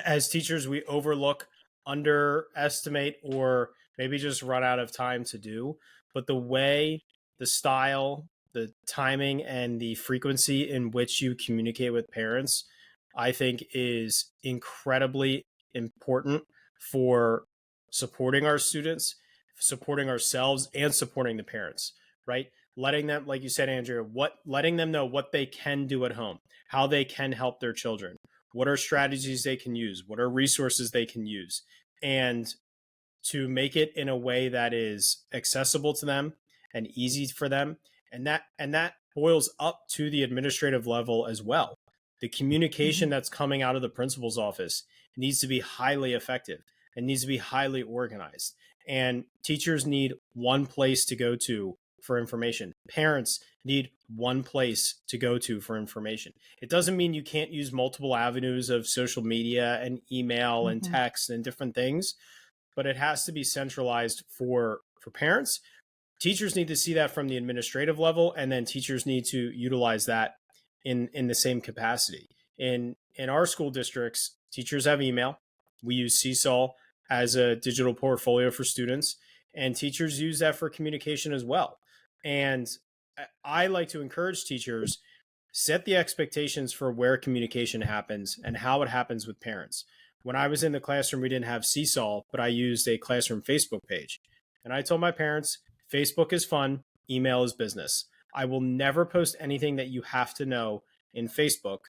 as teachers we overlook, underestimate, or maybe just run out of time to do. But the way, the style, the timing, and the frequency in which you communicate with parents, I think is incredibly important for supporting our students, supporting ourselves, and supporting the parents, right? Letting them, like you said, Andrea, letting them know what they can do at home, how they can help their children, what are strategies they can use, what are resources they can use, and to make it in a way that is accessible to them and easy for them. And that boils up to the administrative level as well. The communication that's coming out of the principal's office needs to be highly effective and needs to be highly organized. And teachers need one place to go to for information. Parents need one place to go to for information. It doesn't mean you can't use multiple avenues of social media and email and text and different things, but it has to be centralized for parents. Teachers need to see that from the administrative level, and then teachers need to utilize that in the same capacity. In our school districts, teachers have email. We use Seesaw as a digital portfolio for students, and teachers use that for communication as well. And I like to encourage teachers, set the expectations for where communication happens and how it happens with parents. When I was in the classroom, we didn't have Seesaw, but I used a classroom Facebook page. And I told my parents, Facebook is fun, email is business. I will never post anything that you have to know in Facebook,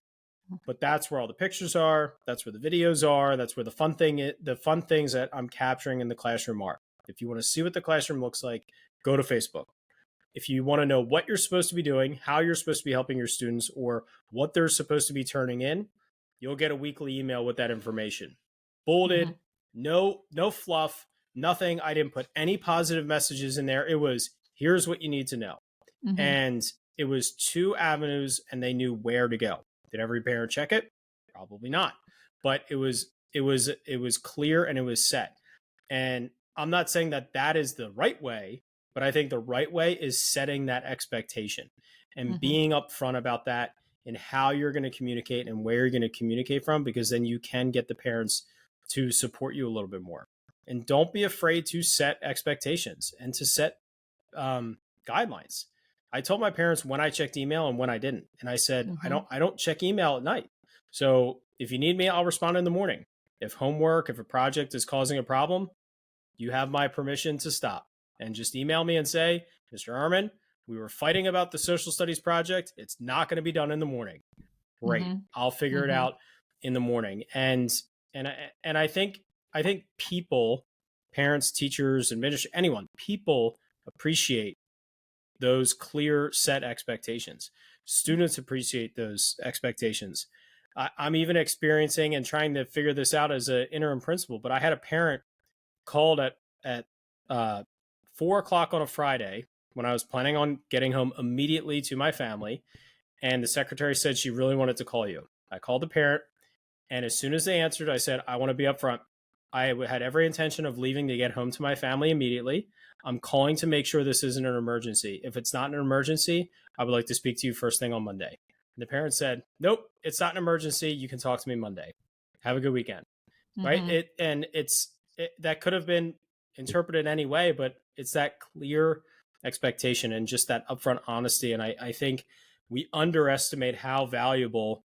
but that's where all the pictures are. That's where the videos are. That's where the fun things that I'm capturing in the classroom are. If you want to see what the classroom looks like, go to Facebook. If you want to know what you're supposed to be doing, how you're supposed to be helping your students, or what they're supposed to be turning in, you'll get a weekly email with that information. Bolded, no fluff, nothing. I didn't put any positive messages in there. It was, here's what you need to know. And it was 2 avenues and they knew where to go. Did every parent check it? Probably not. But it was clear and it was set. And I'm not saying that that is the right way, but I think the right way is setting that expectation and being upfront about that and how you're going to communicate and where you're going to communicate from, because then you can get the parents to support you a little bit more. And don't be afraid to set expectations and to set guidelines. I told my parents when I checked email and when I didn't. And I said, I don't check email at night. So if you need me, I'll respond in the morning. If homework, if a project is causing a problem, you have my permission to stop and just email me and say, Mr. Ehrman, we were fighting about the social studies project. It's not going to be done in the morning. Great. I'll figure it out in the morning. And I think people, parents, teachers, administrators, anyone, people appreciate those clear set expectations. Students appreciate those expectations. I'm even experiencing and trying to figure this out as an interim principal, but I had a parent called at 4:00 on a Friday when I was planning on getting home immediately to my family. And the secretary said she really wanted to call you. I called the parent, and as soon as they answered, I said, I want to be upfront. I had every intention of leaving to get home to my family immediately. I'm calling to make sure this isn't an emergency. If it's not an emergency, I would like to speak to you first thing on Monday. And the parent said, nope, it's not an emergency. You can talk to me Monday. Have a good weekend. Right. That could have been interpreted any way, but it's that clear expectation and just that upfront honesty. And I think we underestimate how valuable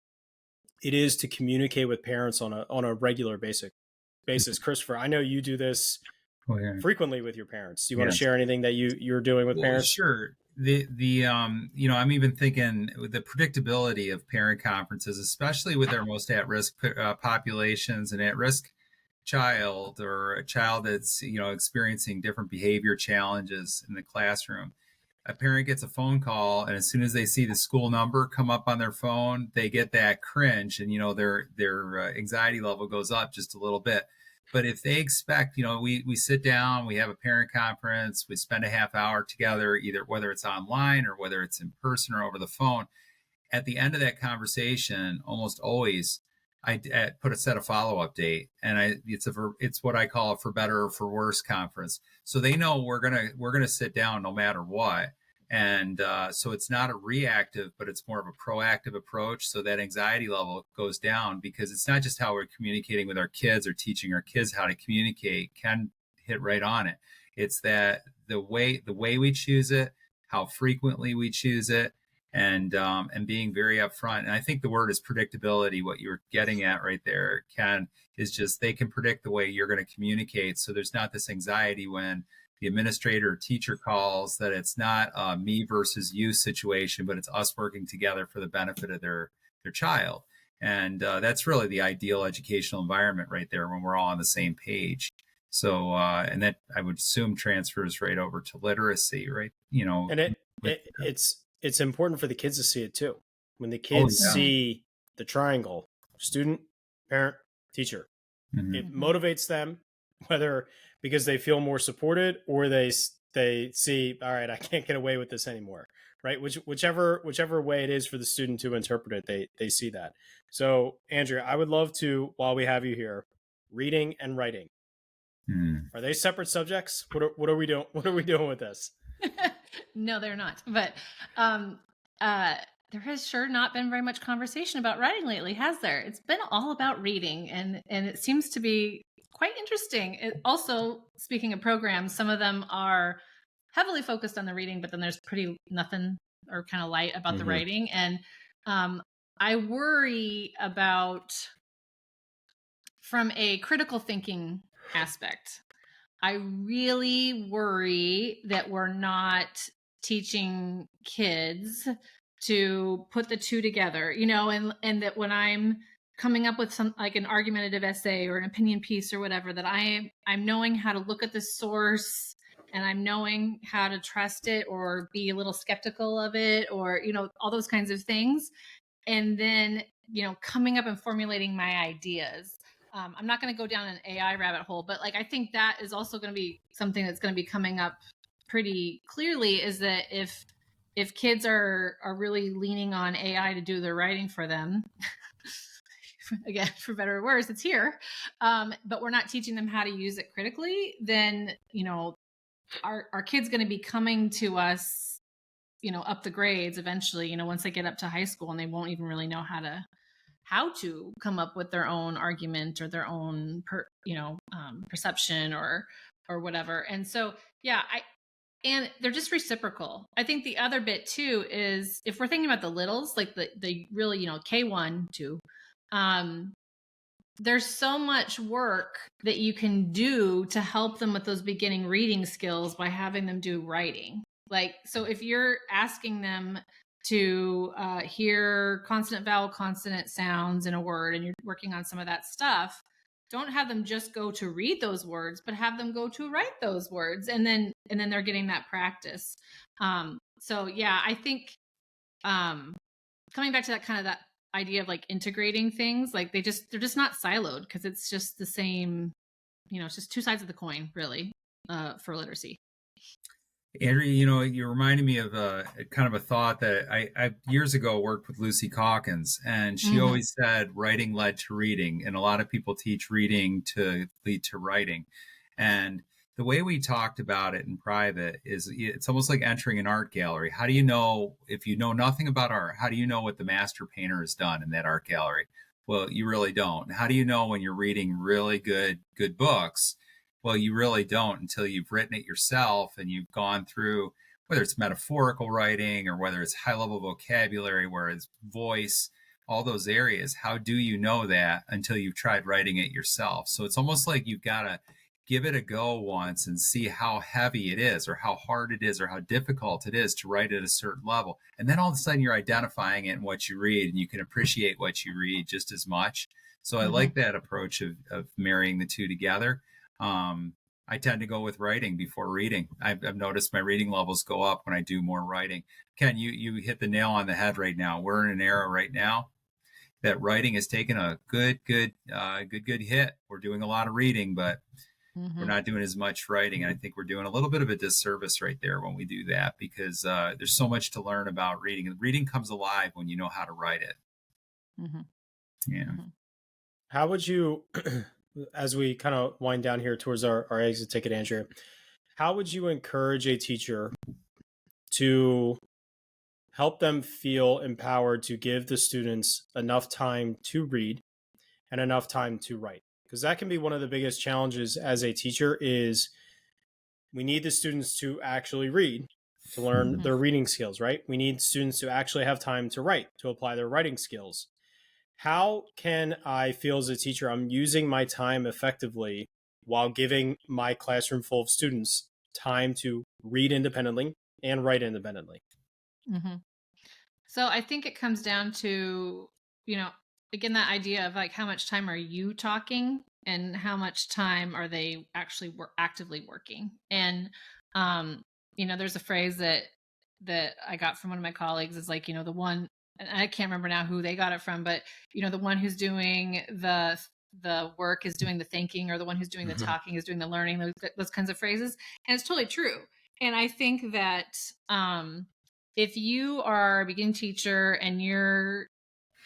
it is to communicate with parents on a regular basis. Christopher, I know you do this frequently with your parents. Do you want to share anything that you're doing with parents? Sure. I'm even thinking with the predictability of parent conferences, especially with our most at-risk populations, and at-risk child or a child that's experiencing different behavior challenges in the classroom. A parent gets a phone call, and as soon as they see the school number come up on their phone, they get that cringe, and their anxiety level goes up just a little bit. But if they expect, we sit down, we have a parent conference, we spend a half hour together, either whether it's online or whether it's in person or over the phone. At the end of that conversation, almost always, I put a set of follow-up date, and it's what I call a for better or for worse conference. So they know we're gonna sit down no matter what, and so it's not a reactive, but it's more of a proactive approach. So that anxiety level goes down, because it's not just how we're communicating with our kids or teaching our kids how to communicate. Ken hit right on it. It's that the way we choose it, how frequently we choose it, and being very upfront. And I think the word is predictability. What you're getting at right there, Ken, is just they can predict the way you're going to communicate. So there's not this anxiety when the administrator or teacher calls that it's not a me versus you situation, but it's us working together for the benefit of their child. And that's really the ideal educational environment right there, when we're all on the same page. So, and that I would assume transfers right over to literacy, right? And it's important for the kids to see it too. When the kids see the triangle, student, parent, teacher, it motivates them, whether because they feel more supported or they see, all right, I can't get away with this anymore, right? Whichever way it is for the student to interpret it, they see that. So, Andrea, I would love to, while we have you here, reading and writing. Are they separate subjects? What are we doing? What are we doing with this? No, they're not. But there has sure not been very much conversation about writing lately, has there? It's been all about reading, and it seems to be quite interesting. Also, speaking of programs, some of them are heavily focused on the reading, but then there's pretty nothing or kind of light about the writing. And I worry about, from a critical thinking aspect, I really worry that we're not teaching kids to put the two together, and that when I'm coming up with some, like an argumentative essay or an opinion piece or whatever, that I'm knowing how to look at the source, and I'm knowing how to trust it or be a little skeptical of it, or, all those kinds of things. And then, coming up and formulating my ideas. I'm not going to go down an AI rabbit hole, but I think that is also going to be something that's going to be coming up pretty clearly, is that if if kids are really leaning on AI to do their writing for them, again, for better or worse, it's here, but we're not teaching them how to use it critically, then, our kids going to be coming to us, up the grades eventually, once they get up to high school, and they won't even really know how to come up with their own argument or their own perception or whatever. And so, yeah, and they're just reciprocal. I think the other bit too is, if we're thinking about the littles, like the really, K1, 2, there's so much work that you can do to help them with those beginning reading skills by having them do writing. Like, so if you're asking them to hear consonant, vowel, consonant sounds in a word, and you're working on some of that stuff, don't have them just go to read those words, but have them go to write those words, and then they're getting that practice. So yeah, I think coming back to that kind of that idea of like integrating things, like they're just not siloed, because it's just the same, it's just two sides of the coin, really, for literacy. Andrea, you reminded me of a kind of a thought that I years ago worked with Lucy Calkins, and she always said writing led to reading, and a lot of people teach reading to lead to writing. And the way we talked about it in private is, it's almost like entering an art gallery. How do you know, if you know nothing about art, how do you know what the master painter has done in that art gallery? Well, you really don't. How do you know when you're reading really good books? Well, you really don't until you've written it yourself and you've gone through, whether it's metaphorical writing or whether it's high level vocabulary, where it's voice, all those areas. How do you know that until you've tried writing it yourself? So it's almost like you've got to give it a go once and see how heavy it is, or how hard it is, or how difficult it is to write at a certain level. And then all of a sudden you're identifying it in what you read, and you can appreciate what you read just as much. So I like that approach of marrying the two together. I tend to go with writing before reading. I've noticed my reading levels go up when I do more writing. Ken, you hit the nail on the head right now. We're in an era right now that writing has taken a good hit. We're doing a lot of reading, but we're not doing as much writing. And I think we're doing a little bit of a disservice right there when we do that, because there's so much to learn about reading. And reading comes alive when you know how to write it. Yeah. How would you, as we kind of wind down here towards our exit ticket, Andrea, how would you encourage a teacher to help them feel empowered to give the students enough time to read and enough time to write? Because that can be one of the biggest challenges as a teacher, is we need the students to actually read, to learn their reading skills, right? We need students to actually have time to write, to apply their writing skills. How can I feel as a teacher I'm using my time effectively while giving my classroom full of students time to read independently and write independently? So I think it comes down to, again, that idea of like, how much time are you talking and how much time are they actually actively working? And, there's a phrase that I got from one of my colleagues, is like, the one, and I can't remember now who they got it from, but, the one who's doing the work is doing the thinking, or the one who's doing the talking is doing the learning, those kinds of phrases. And it's totally true. And I think that, if you are a beginning teacher and you're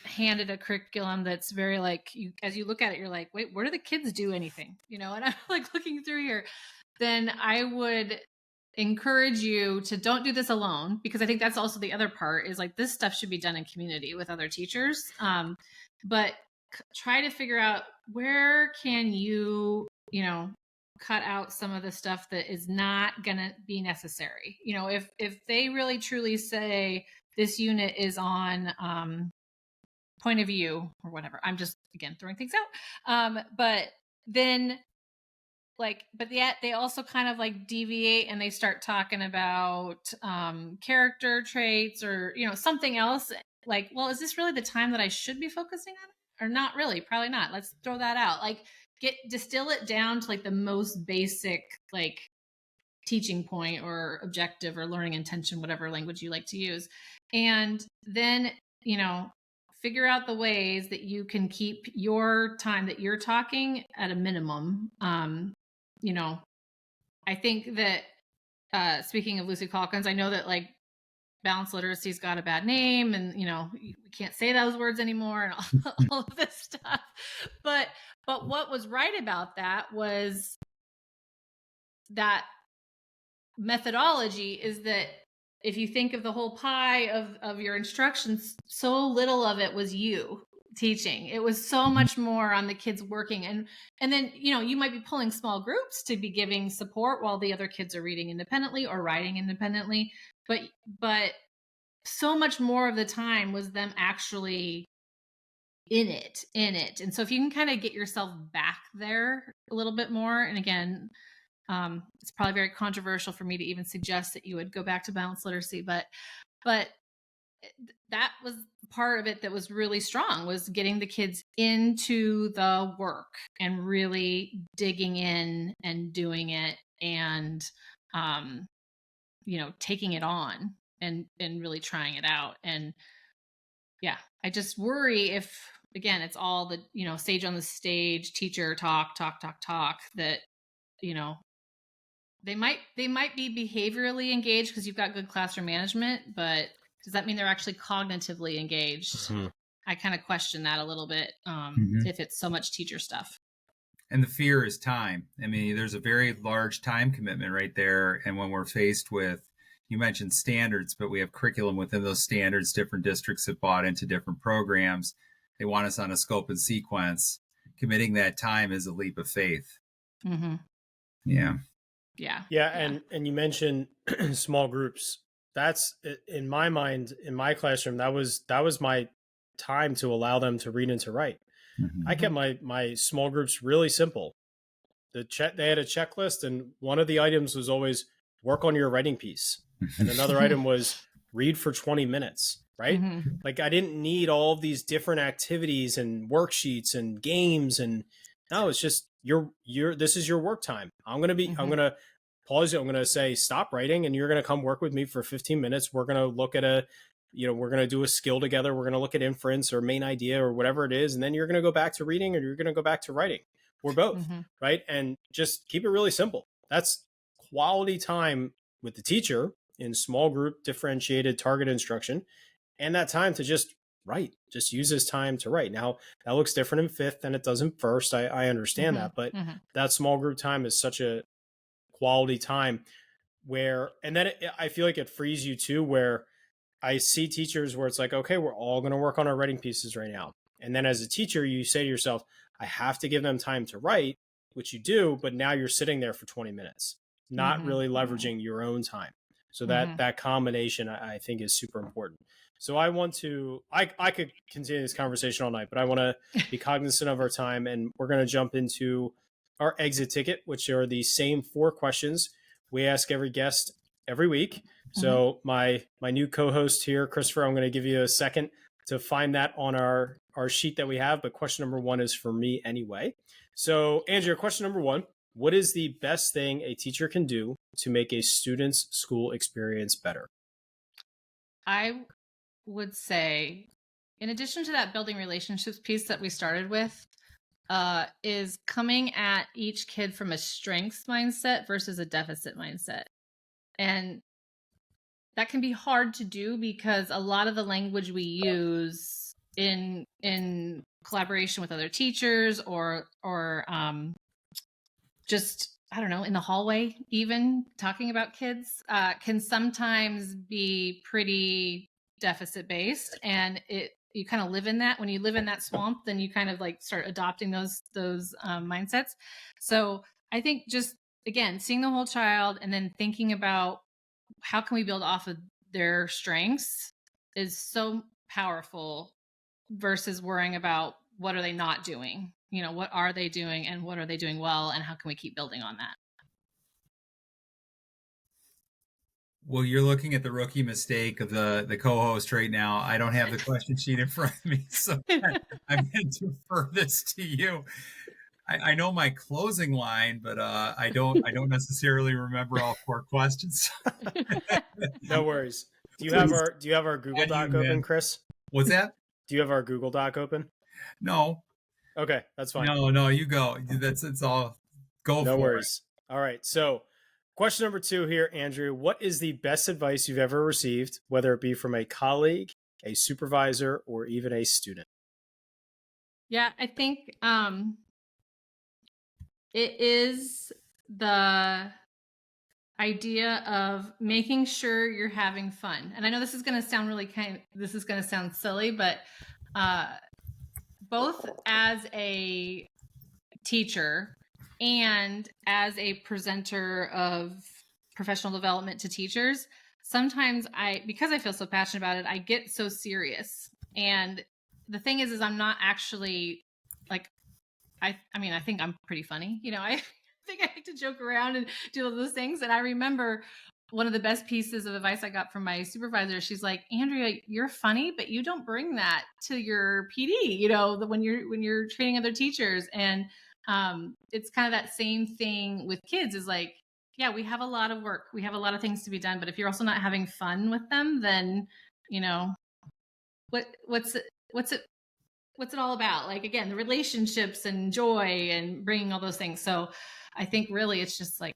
handed a curriculum that's very like, as you look at it, you're like, wait, where do the kids do anything? And I'm like looking through here, then I would encourage you to don't do this alone, because I think that's also the other part, is like, this stuff should be done in community with other teachers. But try to figure out, where can you, cut out some of the stuff that is not going to be necessary. If they really truly say this unit is on point of view or whatever, I'm just, again, throwing things out. But then but yet they also kind of like deviate, and they start talking about character traits, or, something else. Like, well, is this really the time that I should be focusing on it? Or not really? Probably not. Let's throw that out. Like, distill it down to like the most basic, like, teaching point or objective or learning intention, whatever language you like to use. And then, figure out the ways that you can keep your time that you're talking at a minimum. I think that, speaking of Lucy Calkins, I know that, like, balanced literacy's got a bad name, and we can't say those words anymore, and all of this stuff. But what was right about that was that methodology is that if you think of the whole pie of your instructions, so little of it was you teaching. It was so much more on the kids working. And then, you might be pulling small groups to be giving support while the other kids are reading independently or writing independently. But so much more of the time was them actually in it. And so if you can kind of get yourself back there a little bit more, and again, it's probably very controversial for me to even suggest that you would go back to balanced literacy, but that was part of it that was really strong, was getting the kids into the work and really digging in and doing it and, taking it on and really trying it out. And yeah, I just worry if, again, it's all the, sage on the stage, teacher talk, that, they might be behaviorally engaged because you've got good classroom management, but does that mean they're actually cognitively engaged? Mm-hmm. I kind of question that a little bit, if it's so much teacher stuff. And the fear is time. I mean, there's a very large time commitment right there. And when we're faced with, you mentioned standards, but we have curriculum within those standards. Different districts have bought into different programs. They want us on a scope and sequence. Committing that time is a leap of faith. Mm-hmm. Yeah. And you mentioned small groups. That's, in my mind, in my classroom, that was my time to allow them to read and to write. Mm-hmm. I kept my small groups really simple. They had a checklist, and one of the items was always work on your writing piece, and another item was read for 20 minutes. Right? Mm-hmm. Like, I didn't need all of these different activities and worksheets and games, and no, it's just this is your work time. I'm going to pause it. I'm going to say, stop writing, and you're going to come work with me for 15 minutes. We're going to look at we're going to do a skill together. We're going to look at inference or main idea or whatever it is. And then you're going to go back to reading, or you're going to go back to writing, or both. Mm-hmm. Right. And just keep it really simple. That's quality time with the teacher in small group, differentiated target instruction, and that time to just write. Just use this time to write. Now, that looks different in fifth than it does in first. I understand that, but that small group time is such a quality time and then I feel like it frees you too, where I see teachers where it's like, okay, we're all going to work on our writing pieces right now. And then as a teacher, you say to yourself, I have to give them time to write, which you do, but now you're sitting there for 20 minutes, not really leveraging your own time. So that combination, I think, is super important. So I could continue this conversation all night, but I want to be cognizant of our time, and we're going to jump into our exit ticket, which are the same 4 questions we ask every guest every week. So my new co-host here, Christopher, I'm going to give you a second to find that on our sheet that we have. But question number 1 is for me anyway. So Andrea, question number 1, what is the best thing a teacher can do to make a student's school experience better? I would say, in addition to that building relationships piece that we started with, is coming at each kid from a strengths mindset versus a deficit mindset. And that can be hard to do because a lot of the language we use in collaboration with other teachers or just, I don't know, in the hallway, even talking about kids, can sometimes be pretty deficit based, and you kind of live in that. When you live in that swamp, then you kind of like start adopting those mindsets. So I think just, again, seeing the whole child and then thinking about how can we build off of their strengths is so powerful versus worrying about what are they not doing, what are they doing and what are they doing well, and how can we keep building on that? Well, you're looking at the rookie mistake of the co-host right now. I don't have the question sheet in front of me, so I'm going to defer this to you. I know my closing line, but I don't necessarily remember all 4 questions. No worries. Do you have our Google Doc open, Chris? What's that? Do you have our Google Doc open? No. Okay, that's fine. No, you go. It's all go. No for worries. it. All right. So Question number 2 here, Andrew. What is the best advice you've ever received, whether it be from a colleague, a supervisor, or even a student? Yeah, I think it is the idea of making sure you're having fun. And I know this is going to sound this is going to sound silly, but both as a teacher and as a presenter of professional development to teachers, sometimes because I feel so passionate about it, I get so serious. And the thing is I'm not actually like, I mean, I think I'm pretty funny. I think I like to joke around and do all those things. And I remember one of the best pieces of advice I got from my supervisor. She's like, Andrea, you're funny, but you don't bring that to your PD, when you're training other teachers. And it's kind of that same thing with kids is like, yeah, we have a lot of work. We have a lot of things to be done. But if you're also not having fun with them, then, what's it all about? Like, again, the relationships and joy and bringing all those things. So I think really it's just like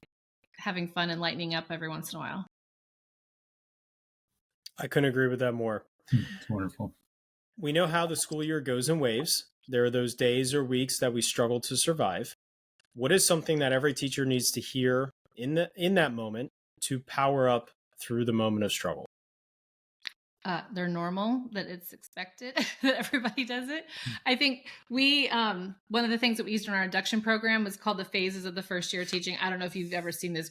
having fun and lightening up every once in a while. I couldn't agree with that more. It's wonderful. We know how the school year goes in waves. There are those days or weeks that we struggle to survive. What is something that every teacher needs to hear in that moment to power up through the moment of struggle? They're normal, that it's expected, that everybody does it. I think one of the things that we used in our induction program was called the phases of the first year of teaching. I don't know if you've ever seen this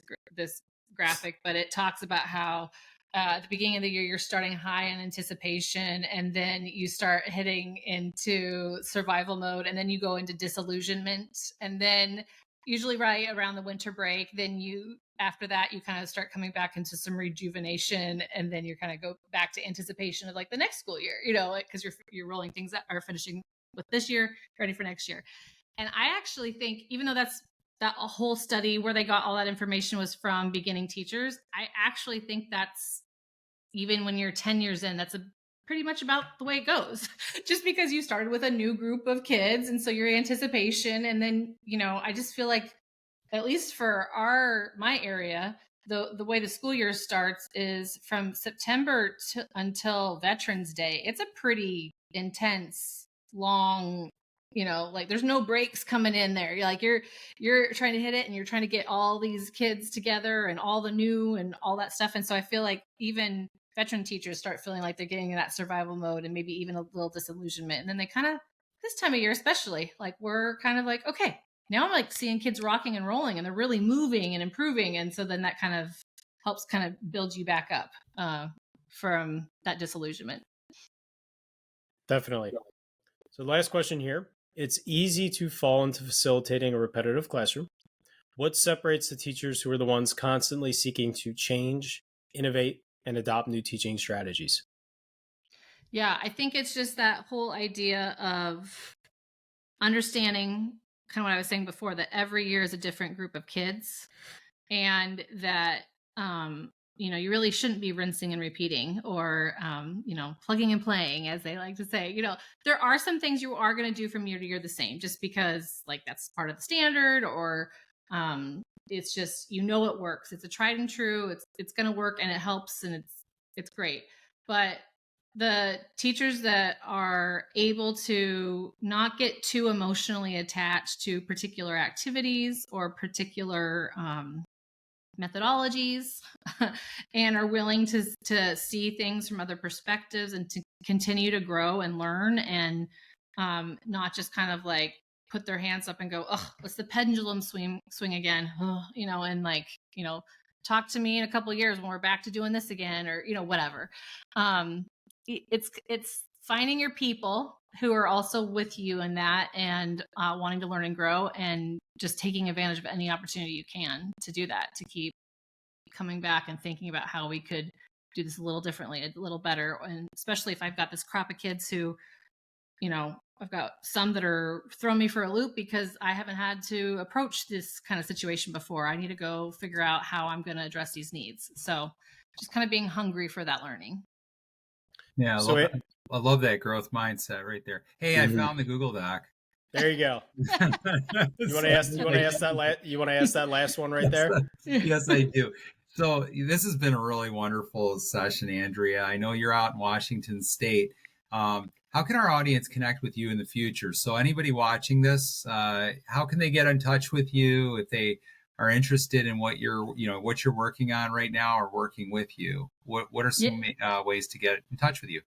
graphic, but it talks about how at the beginning of the year, you're starting high in anticipation, and then you start hitting into survival mode, and then you go into disillusionment. And then usually right around the winter break, then after that, you kind of start coming back into some rejuvenation, and then you kind of go back to anticipation of like the next school year, because you're rolling things that are finishing with this year, ready for next year. And I actually think, even though that a whole study where they got all that information was from beginning teachers, I actually think that's, even when you're 10 years in, that's pretty much about the way it goes. Just because you started with a new group of kids, and so your anticipation, and then, I just feel like, at least for my area, the way the school year starts is from September until Veterans Day. It's a pretty intense, long, like there's no breaks coming in there. You're trying to hit it, and you're trying to get all these kids together and all the new and all that stuff. And so I feel like even veteran teachers start feeling like they're getting in that survival mode, and maybe even a little disillusionment. And then they kind of, this time of year especially, like we're kind of like, okay, now I'm like seeing kids rocking and rolling, and they're really moving and improving. And so then that kind of helps kind of build you back up from that disillusionment. Definitely. So last question here. It's easy to fall into facilitating a repetitive classroom. What separates the teachers who are the ones constantly seeking to change, innovate, and adopt new teaching strategies? Yeah, I think it's just that whole idea of understanding kind of what I was saying before, that every year is a different group of kids, and that, you really shouldn't be rinsing and repeating, or, plugging and playing, as they like to say. There are some things you are going to do from year to year the same, just because like that's part of the standard, or it's just, it works. It's a tried and true. It's going to work, and it helps, and it's great. But the teachers that are able to not get too emotionally attached to particular activities or particular methodologies and are willing to see things from other perspectives, and to continue to grow and learn, and not just kind of like put their hands up and go, oh, let's the pendulum swing again, and like, talk to me in a couple of years when we're back to doing this again, or, whatever. It's finding your people who are also with you in that, and wanting to learn and grow, and just taking advantage of any opportunity you can to do that, to keep coming back and thinking about how we could do this a little differently, a little better. And especially if I've got this crop of kids who, I've got some that are throwing me for a loop because I haven't had to approach this kind of situation before. I need to go figure out how I'm going to address these needs. So just kind of being hungry for that learning. Yeah, I love that growth mindset right there. Hey, I found the Google Doc. There you go. You want to ask? You want to ask that? You want to ask that last one right there? Yes, I do. So this has been a really wonderful session, Andrea. I know you're out in Washington State. How can our audience connect with you in the future? So anybody watching this, how can they get in touch with you if they are interested in what you're working on right now or working with you? What are some ways to get in touch with you?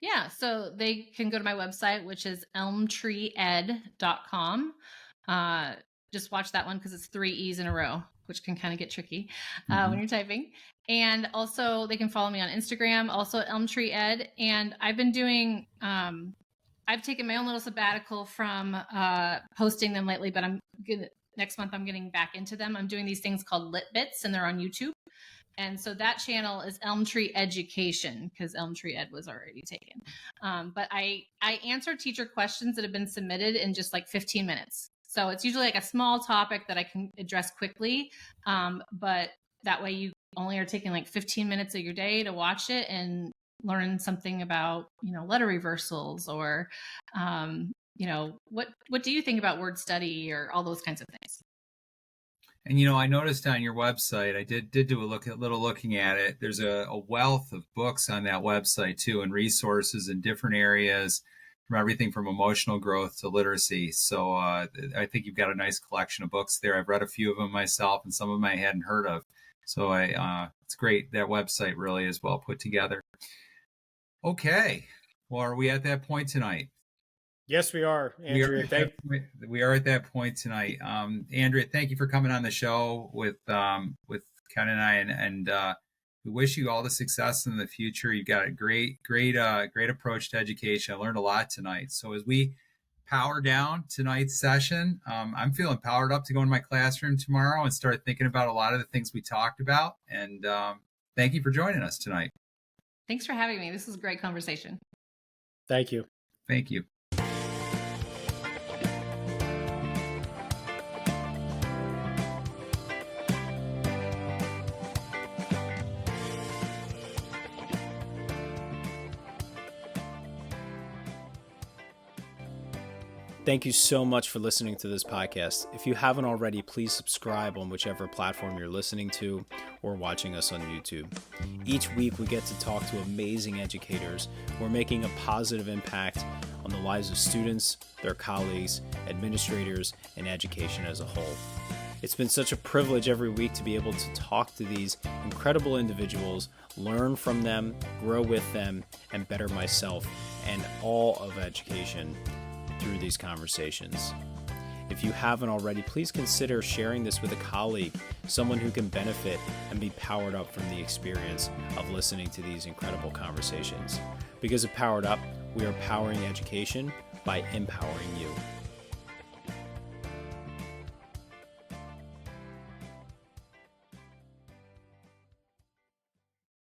Yeah, so they can go to my website, which is elmtreeed.com. Just watch that one because it's 3 E's in a row, which can kind of get tricky when you're typing. And also they can follow me on Instagram, also elmtreeed. And I've been doing, I've taken my own little sabbatical from posting them lately, but next month I'm getting back into them. I'm doing these things called Lit Bits, and they're on YouTube. And so that channel is Elm Tree Education, because Elm Tree Ed was already taken. But I answer teacher questions that have been submitted in just like 15 minutes. So it's usually like a small topic that I can address quickly. But that way you only are taking like 15 minutes of your day to watch it and learn something about, letter reversals or, what do you think about word study or all those kinds of things? And, I noticed on your website, I did do a little looking at it. There's a wealth of books on that website too, and resources in different areas, from everything from emotional growth to literacy. So I think you've got a nice collection of books there. I've read a few of them myself, and some of them I hadn't heard of. So it's great. That website really is well put together. Okay. Well, are we at that point tonight? Yes, we are. Andrea, we are at that point tonight. Andrea, thank you for coming on the show with Ken and I, and we wish you all the success in the future. You've got a great approach to education. I learned a lot tonight. So as we power down tonight's session, I'm feeling powered up to go in my classroom tomorrow and start thinking about a lot of the things we talked about. And thank you for joining us tonight. Thanks for having me. This was a great conversation. Thank you. Thank you. Thank you so much for listening to this podcast. If you haven't already, please subscribe on whichever platform you're listening to or watching us on YouTube. Each week, we get to talk to amazing educators who are making a positive impact on the lives of students, their colleagues, administrators, and education as a whole. It's been such a privilege every week to be able to talk to these incredible individuals, learn from them, grow with them, and better myself and all of education through these conversations. If you haven't already, please consider sharing this with a colleague, someone who can benefit and be powered up from the experience of listening to these incredible conversations. Because of Powered Up, we are powering education by empowering you.